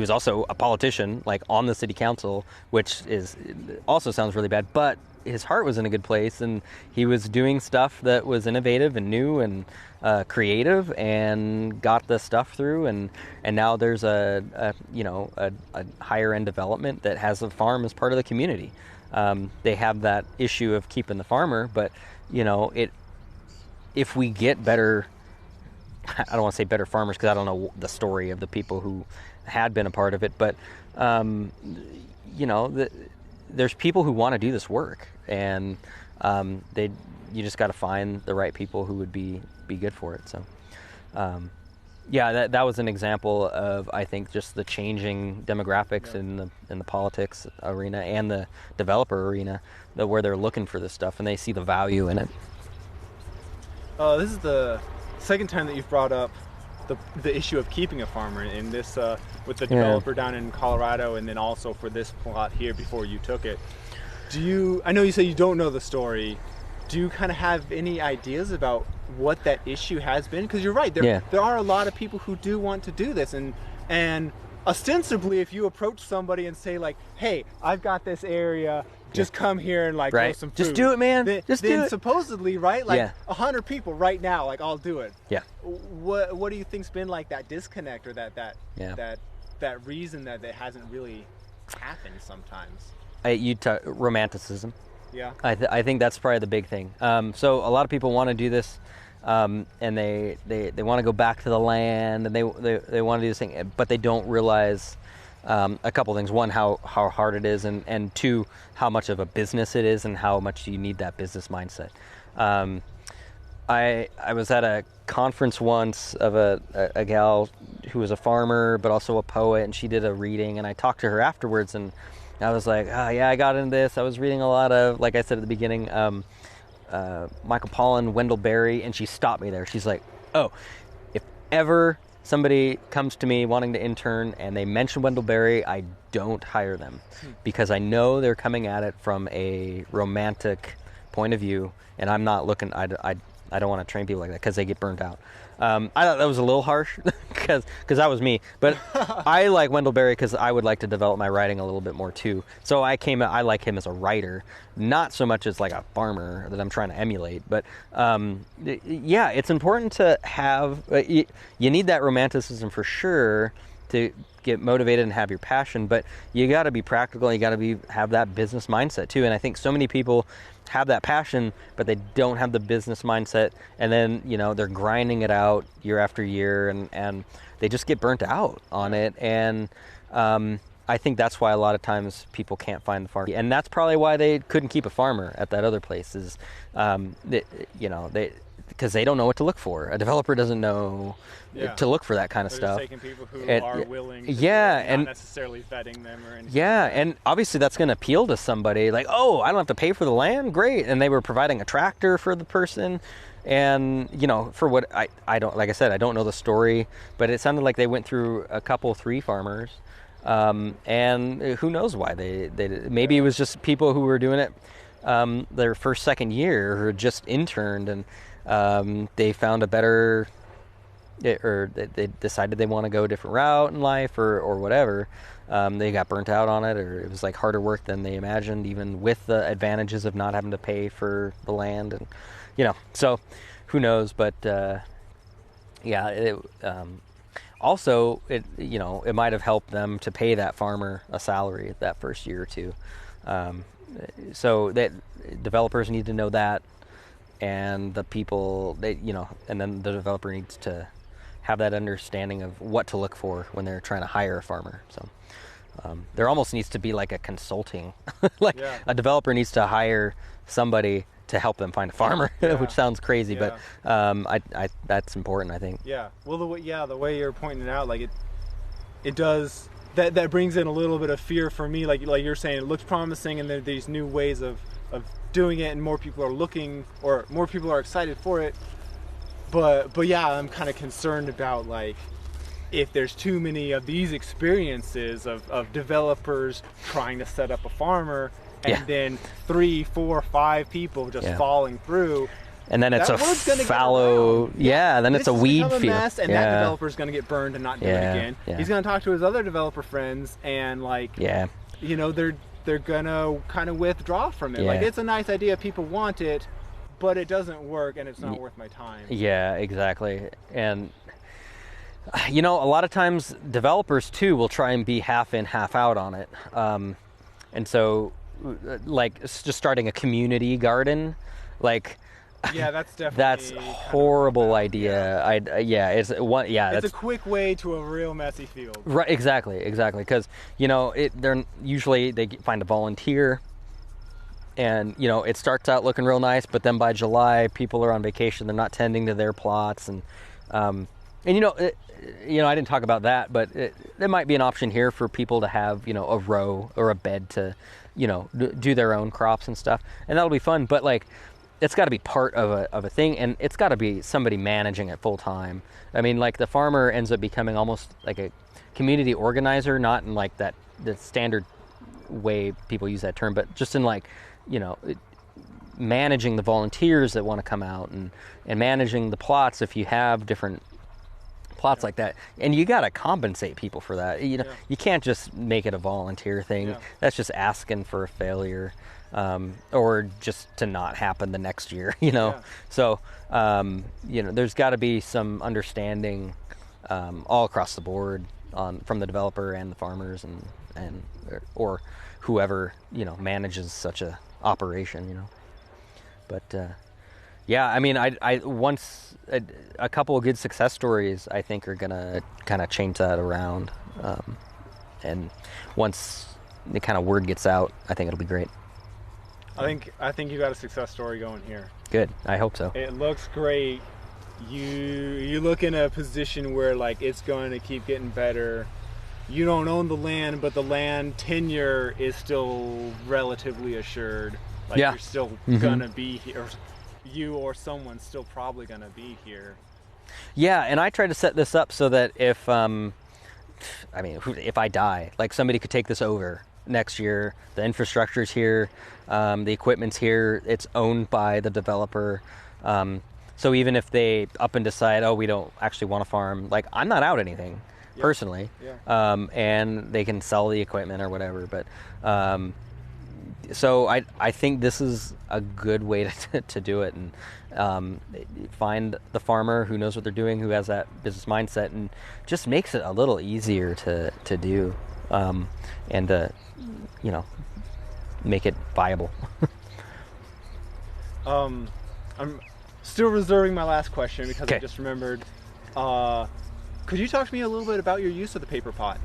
also a politician, like, on the city council, which also sounds really bad, but his heart was in a good place, and he was doing stuff that was innovative and new and creative, and got the stuff through, and now there's a higher end development that has a farm as part of the community. They have that issue of keeping the farmer, but if we get better, I don't want to say better farmers, because I don't know the story of the people who had been a part of it, but there's people who want to do this work, and you just got to find the right people who would be good for it. So that was an example of, I think, just the changing demographics in the politics arena and the developer arena, where they're looking for this stuff and they see the value in it. This is the second time that you've brought up the issue of keeping a farmer in this, with the developer down in Colorado, and then also for this plot here before you took it. I know you say you don't know the story. Do you kind of have any ideas about what that issue has been? Because you're right, there are a lot of people who do want to do this, and ostensibly, if you approach somebody and say, like, hey, I've got this area, just come here and, like, grow some food. Just do it, man. Then do it. Supposedly, right, like 100 people right now, like, I'll do it. Yeah. What do you think's been like that disconnect, or that that reason that it hasn't really happened sometimes? Romanticism. Yeah. I think that's probably the big thing. So a lot of people want to do this, and they want to go back to the land, and they want to do this thing, but they don't realize a couple things. One, how hard it is, and two, how much of a business it is, and how much you need that business mindset. I was at a conference once of a gal who was a farmer but also a poet, and she did a reading, and I talked to her afterwards, and I was like, oh yeah, I got into this. I was reading a lot of, like I said at the beginning, Michael Pollan, Wendell Berry, and she stopped me there. She's like, oh, if ever somebody comes to me wanting to intern and they mention Wendell Berry, I don't hire them because I know they're coming at it from a romantic point of view, and I'm not looking. I don't want to train people like that because they get burnt out. I thought that was a little harsh because that was me. But I like Wendell Berry because I would like to develop my writing a little bit more too. So I like him as a writer, not so much as like a farmer that I'm trying to emulate. But yeah, it's important to have. You need that romanticism for sure to get motivated and have your passion. But you got to be practical. You got to have that business mindset too. And I think so many people have that passion, but they don't have the business mindset, and then they're grinding it out year after year, and they just get burnt out on it. And I think that's why a lot of times people can't find the farm, and that's probably why they couldn't keep a farmer at that other place. Is because they don't know what to look for. A developer doesn't know to look for that kind of stuff. Just taking people who are willing, and not necessarily vetting them or anything. Yeah, and obviously that's going to appeal to somebody. Like, oh, I don't have to pay for the land, great. And they were providing a tractor for the person, and for what I don't, like I said, I don't know the story, but it sounded like they went through three farmers, and who knows why they maybe it was just people who were doing it their second year, who had just interned, and they found a better, or they decided they want to go a different route in life, or whatever. They got burnt out on it, or it was like harder work than they imagined, even with the advantages of not having to pay for the land, and so who knows. But also it might have helped them to pay that farmer a salary that first year or two. So that developers need to know that, and the people and then the developer needs to have that understanding of what to look for when they're trying to hire a farmer. So there almost needs to be like a consulting, a developer needs to hire somebody to help them find a farmer, which sounds crazy, but that's important, I think. Yeah. Well, the way you're pointing it out, like it does. That brings in a little bit of fear for me. Like you're saying, it looks promising, and there are these new ways of doing it, and more people are looking, or more people are excited for it. But yeah, I'm kind of concerned about like if there's too many of these experiences of developers trying to set up a farmer, and then 3, 4, 5 people just falling through. And then it's a fallow, then it's a weed field. Mess, and that developer's going to get burned and not do it again. Yeah. He's going to talk to his other developer friends, and they're going to kind of withdraw from it. Like, it's a nice idea, people want it, but it doesn't work, and it's not worth my time. Yeah, exactly. And a lot of times developers too will try and be half in, half out on it. And so, like, just starting a community garden, like. Yeah, that's definitely that's a horrible idea. It's a quick way to a real messy field. Right, exactly, because they're usually they find a volunteer, and it starts out looking real nice, but then by July people are on vacation, they're not tending to their plots, and I didn't talk about that, but there might be an option here for people to have a row or a bed to do their own crops and stuff, and that'll be fun. But like, it's got to be part of a thing, and it's got to be somebody managing it full time. I mean, like, the farmer ends up becoming almost like a community organizer, not in like the standard way people use that term, but just in like, managing the volunteers that want to come out, and managing the plots if you have different plots like that. And you got to compensate people for that. You can't just make it a volunteer thing. Yeah. That's just asking for a failure. Or just to not happen the next year, So, there's got to be some understanding all across the board, from the developer and the farmers and or whoever manages such a operation. But yeah, I mean, I once a couple of good success stories I think are gonna kind of change that around, and once the kind of word gets out, I think it'll be great. I think you got a success story going here. Good. I hope so. It looks great. You look in a position where like it's going to keep getting better. You don't own the land, but the land tenure is still relatively assured. Like Yeah. you're still gonna be here. Or you or someone's still probably gonna be here. Yeah, and I tried to set this up so that if I die, like somebody could take this over next year. The infrastructure's here, the equipment's here. It's owned by the developer. So even if they up and decide, oh, we don't actually want to farm, like I'm not out anything personally. Yeah. And they can sell the equipment or whatever. But so I think this is a good way to do it, and find the farmer who knows what they're doing, who has that business mindset, and just makes it a little easier to do, and to make it viable. I'm still reserving my last question because I Okay. just remembered. Could you talk to me a little bit about your use of the paper pot?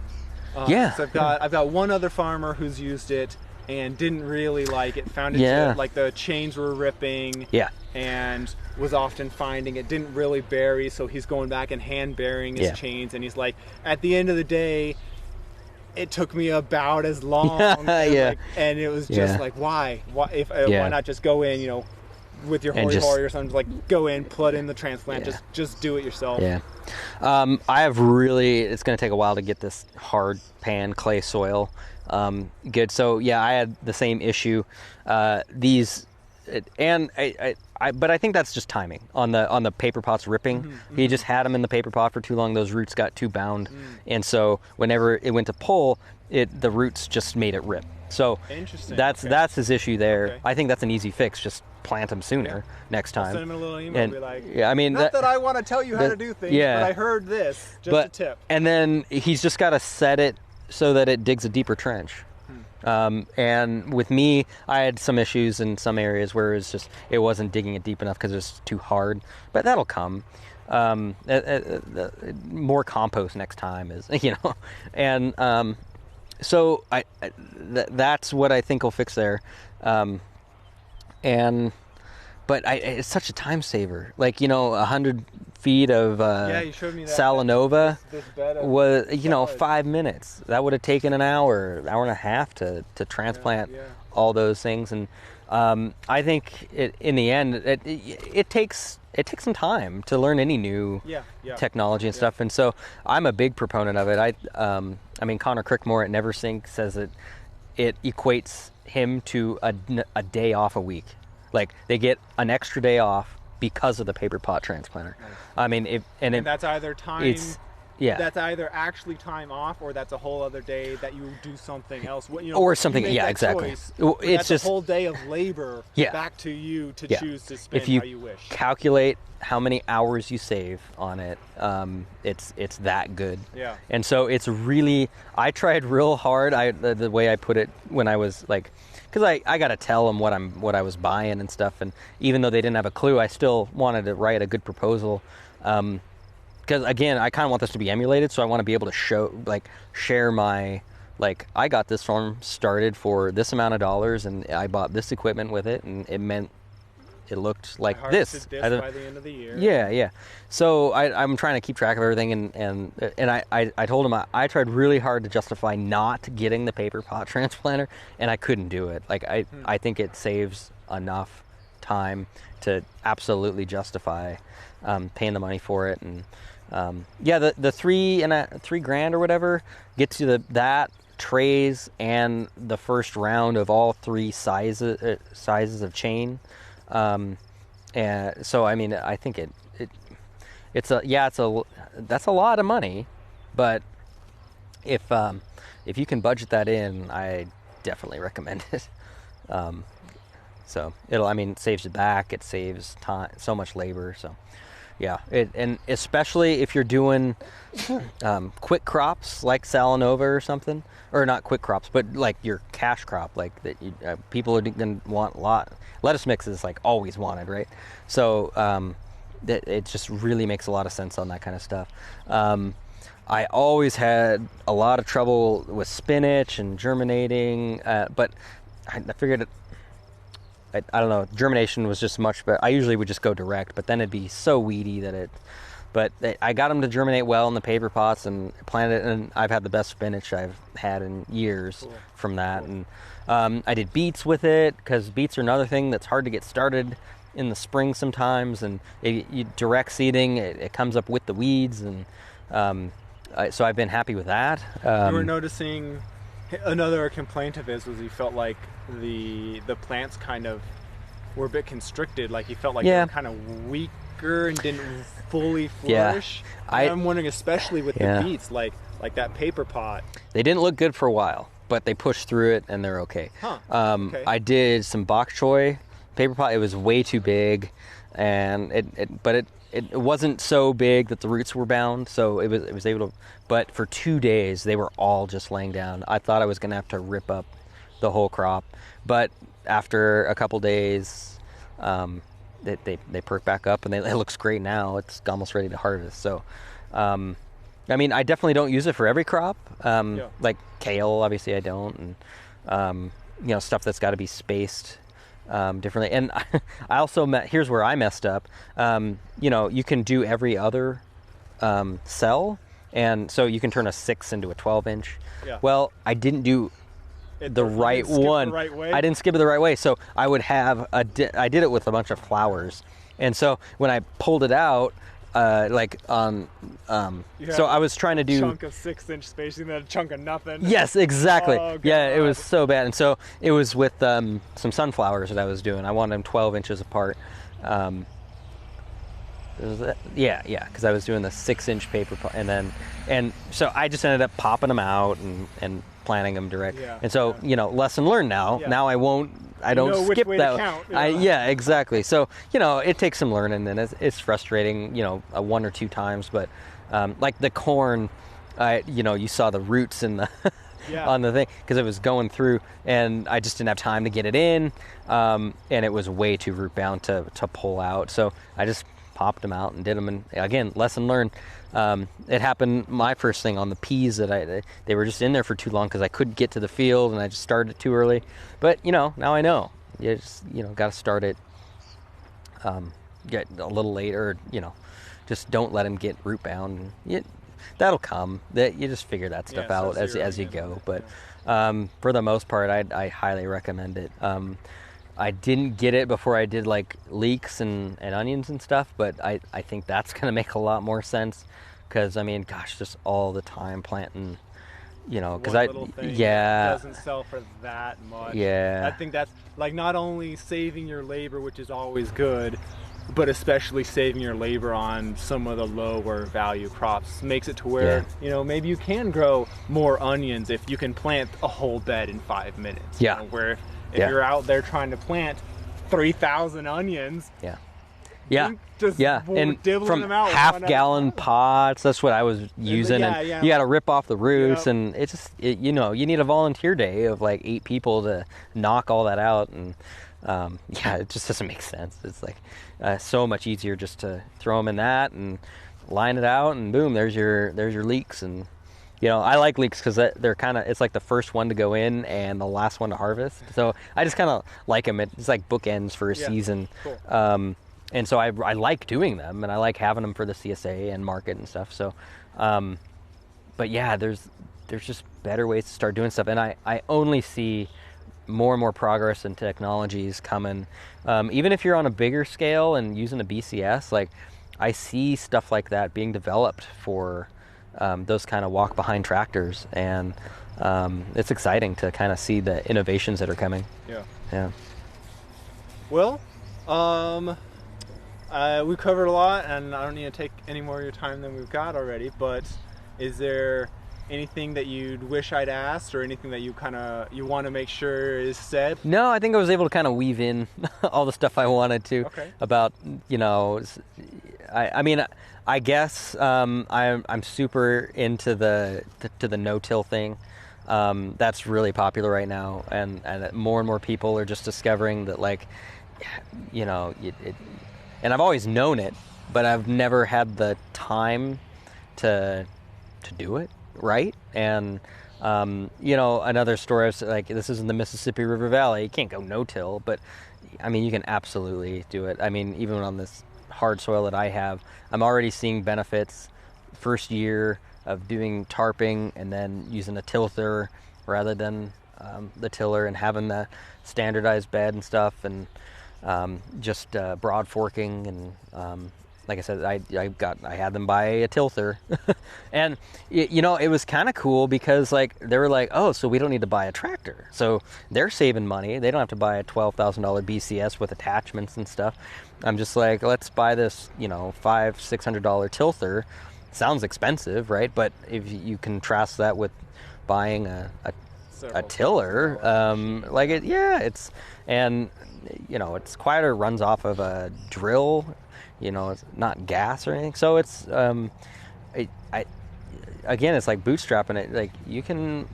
Yeah. So I've got one other farmer who's used it and didn't really like it. Found it Yeah. like the chains were ripping. Yeah. And was often finding it didn't really bury, so he's going back and hand burying his Yeah. chains. And he's like, at the end of the day, it took me about as long. Yeah. And it was just Yeah. like, why? Yeah. Why not just go in, with your And hory just- hory or something, like go in, plug in the transplant, Yeah. just do it yourself. Yeah. It's going to take a while to get this hard pan clay soil good. So yeah, I had the same issue. But I think that's just timing on the paper pots ripping. He just had them in the paper pot for too long. Those roots got too bound, and so whenever it went to pull, the roots just made it rip. So Interesting. that's his issue there. Okay. I think that's an easy fix. Just plant them sooner next time. Send him a little email and be like, yeah, I mean, not that I want to tell you how to do things, yeah. but I heard this. Just a tip. And then he's just got to set it so that it digs a deeper trench. And with me, I had some issues in some areas where it wasn't digging it deep enough because it was too hard. But that'll come. More compost next time is, and so that's what I think will fix there. But it's such a time saver. Like 100 feet of You showed me that. Salanova This bed of was salad. 5 minutes. That would have taken an hour and a half to transplant Yeah. all those things. And I think in the end it takes some time to learn any new Yeah. technology and stuff. And so I'm a big proponent of it. I mean, Connor Crickmore at NeverSink says that it equates him to a day off a week. Like they get an extra day off because of the paper pot transplanter. Nice. I mean, And that's either time. Yeah. That's either actually time off, or that's a whole other day that you do something else. Or something. You make Yeah, that exactly. choice, It's but that's just a whole day of labor Yeah. back to you to Yeah. choose to spend if you how you wish. calculate how many hours you save on it, it's that good. Yeah. And so it's really, I tried real hard. The way I put it when I was like, because I got to tell them what I was buying and stuff, and even though they didn't have a clue, I still wanted to write a good proposal. Because again, I kind of want this to be emulated, so I want to be able to share my, I got this farm started for this amount of dollars, and I bought this equipment with it, and it looked like I this. harvested this by the end of the year. Yeah. So I'm trying to keep track of everything, and I told him I tried really hard to justify not getting the paper pot transplanter, and I couldn't do it. I think it saves enough time to absolutely justify paying the money for it. And the $3,000 or whatever gets you that trays and the first round of all three sizes of chain. And so I mean, I think that's a lot of money, but if you can budget that in, I definitely recommend it. So it saves you back, it saves time, so much labor. So Yeah, and especially if you're doing quick crops like Salanova or something, or not quick crops, but like your cash crop, like that people are going to want a lot. Lettuce mix is like always wanted, right? So that it just really makes a lot of sense on that kind of stuff. I always had a lot of trouble with spinach and germinating, but I figured I don't know, germination was just much better. I usually would just go direct, but then it'd be so weedy but I got them to germinate well in the paper pots and planted it, and I've had the best spinach I've had in years from that. Cool. And I did beets with it, because beets are another thing that's hard to get started in the spring sometimes, and you direct seeding, it comes up with the weeds, and so I've been happy with that. You were noticing another complaint of his was he felt like the plants kind of were a bit constricted, like he felt like they were kind of weaker and didn't fully flourish. I'm wondering, especially with the beets, like that paper pot. They didn't look good for a while, but they pushed through it and they're okay. Okay. I did some bok choy paper pot. It was way too big, and it wasn't so big that the roots were bound, so it was able to. But for 2 days, they were all just laying down. I thought I was going to have to rip up the whole crop, but after a couple days, they perk back up, and it looks great now. It's almost ready to harvest. So, I mean, I definitely don't use it for every crop. Like kale, obviously I don't, and stuff that's got to be spaced differently. And I also here's where I messed up. You can do every other cell, and so you can turn a 6 into a 12-inch. Well, I didn't do the right one. I didn't skip it the right way. So I would have I did it with a bunch of flowers, and so when I pulled it out, so I was trying to do a chunk of 6-inch spacing, then a chunk of nothing. Yes, exactly. Oh, yeah, it was so bad. And so it was with some sunflowers that I was doing. I wanted them 12 inches apart. Because I was doing the 6-inch paper, and so I just ended up popping them out and planting them direct. And so lesson learned now. Now I don't skip that. Exactly. So it takes some learning, and it's frustrating. 1 or 2 times, but like the corn, you saw the roots in the on the thing, because it was going through, and I just didn't have time to get it in, and it was way too root bound to pull out. So I just popped them out and did them, and again, lesson learned. It happened my first thing on the peas that they were just in there for too long because I couldn't get to the field, and I just started it too early. But now I know you just got to start it get a little later. Just don't let them get root bound. That'll come. That you just figure that stuff out as you go. But for the most part, I highly recommend it. I didn't get it before I did like leeks and onions and stuff, but I think that's going to make a lot more sense, because I mean, gosh, just all the time planting, because doesn't sell for that much. I think that's like not only saving your labor, which is always good, but especially saving your labor on some of the lower value crops makes it to where maybe you can grow more onions if you can plant a whole bed in 5 minutes. Where if you're out there trying to plant 3,000 onions, and from them out half-gallon pots, that's what I was using. You got to rip off the roots, and it's just you need a volunteer day of like 8 people to knock all that out, and it just doesn't make sense. It's like so much easier just to throw them in that and line it out, and boom, there's your leeks. And I like leeks because they're it's like the first one to go in and the last one to harvest. So I just kind of like them. It's like bookends for a season. Cool. And so I like doing them, and I like having them for the CSA and market and stuff. So, but there's just better ways to start doing stuff. And I only see more and more progress and technologies coming. Even if you're on a bigger scale and using a BCS, like I see stuff like that being developed for those kind of walk behind tractors, and it's exciting to kind of see the innovations that are coming. Well, we covered a lot, and I don't need to take any more of your time than we've got already, but is there anything that you'd wish I'd asked, or anything that you want to make sure is said? No, I think I was able to kind of weave in all the stuff I wanted to about, I mean, I guess I'm super into the no-till thing. That's really popular right now, and more and more people are just discovering that, like, and I've always known it, but I've never had the time to do it right. And another story is like, this is in the Mississippi River Valley. You can't go no-till, but I mean, you can absolutely do it. I mean, even on this hard soil that I have, I'm already seeing benefits. First year of doing tarping and then using a tilther rather than the tiller, and having the standardized bed and stuff, and just broad forking, and like I said, I had them buy a tilther, and it was kind of cool because, like, they were like, oh, so we don't need to buy a tractor, so they're saving money. They don't have to buy a $12,000 BCS with attachments and stuff. I'm just like, let's buy this $500-600 tilther. Sounds expensive, right? But if you contrast that with buying a tiller, it's it's quieter, runs off of a drill, it's not gas or anything. So it's again, it's like bootstrapping it. Like, you can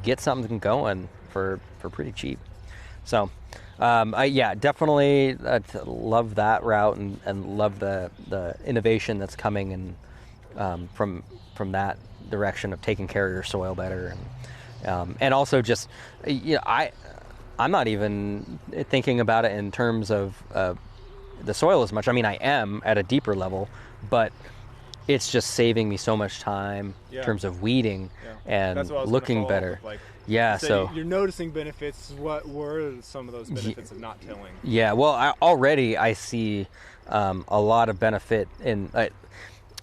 get something going for pretty cheap. So definitely love that route, and love the innovation that's coming, and from that direction of taking care of your soil better, and also just I'm not even thinking about it in terms of the soil as much. I mean, I am at a deeper level, but it's just saving me so much time in terms of weeding and looking better. So you're noticing benefits. What were some of those benefits of not tilling? Yeah, well, I see a lot of benefit in.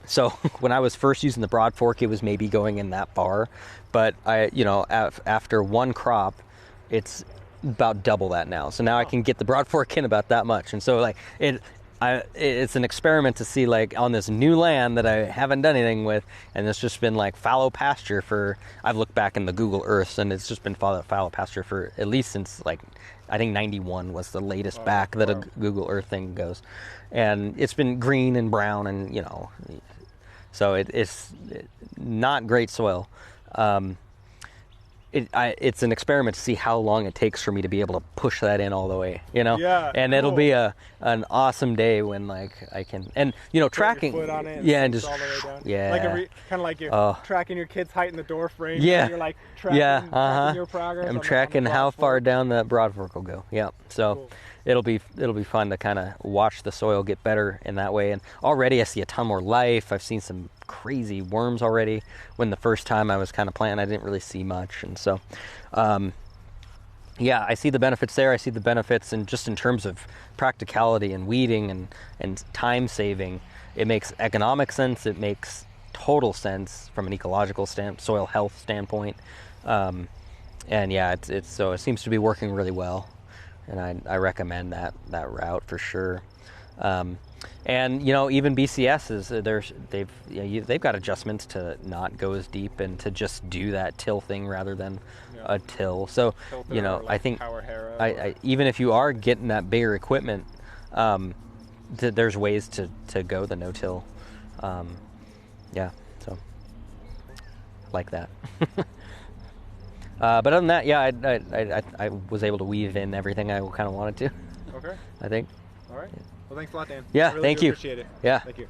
So when I was first using the broad fork, it was maybe going in that far, but after one crop, it's about double that now. So now I can get the broad fork in about that much, and so, like, it's an experiment to see, like, on this new land that I haven't done anything with, and it's just been like fallow pasture for. I've looked back in the Google Earths, and it's just been fallow pasture for at least since, like, I think 91 was the latest back that a Google Earth thing goes, and it's been green and brown, and so it's not great soil. It's an experiment to see how long it takes for me to be able to push that in all the way, Yeah, and cool. It'll be an awesome day when, like, I can, and tracking, your foot on it, and just all the way down. yeah, like kind of like you're tracking your kid's height in the door frame. Yeah, you're like tracking your progress. I'm tracking how far down that broad fork will go. Yeah, so. Cool. It'll be fun to kind of watch the soil get better in that way. And already I see a ton more life. I've seen some crazy worms already, when the first time I was kind of planting, I didn't really see much. And so, I see the benefits there. I see the benefits, and just in terms of practicality and weeding and time saving, it makes economic sense. It makes total sense from an ecological soil health standpoint. It seems to be working really well. And I recommend that route for sure. And even BCSs, they've got adjustments to not go as deep and to just do that till thing rather than a till. So I think even if you are getting that bigger equipment, there's ways to go the no-till. So like that. But other than that, I was able to weave in everything I kind of wanted to. Okay. I think. All right. Well, thanks a lot, Dan. Yeah, I really thank you. Appreciate it. Yeah. Thank you.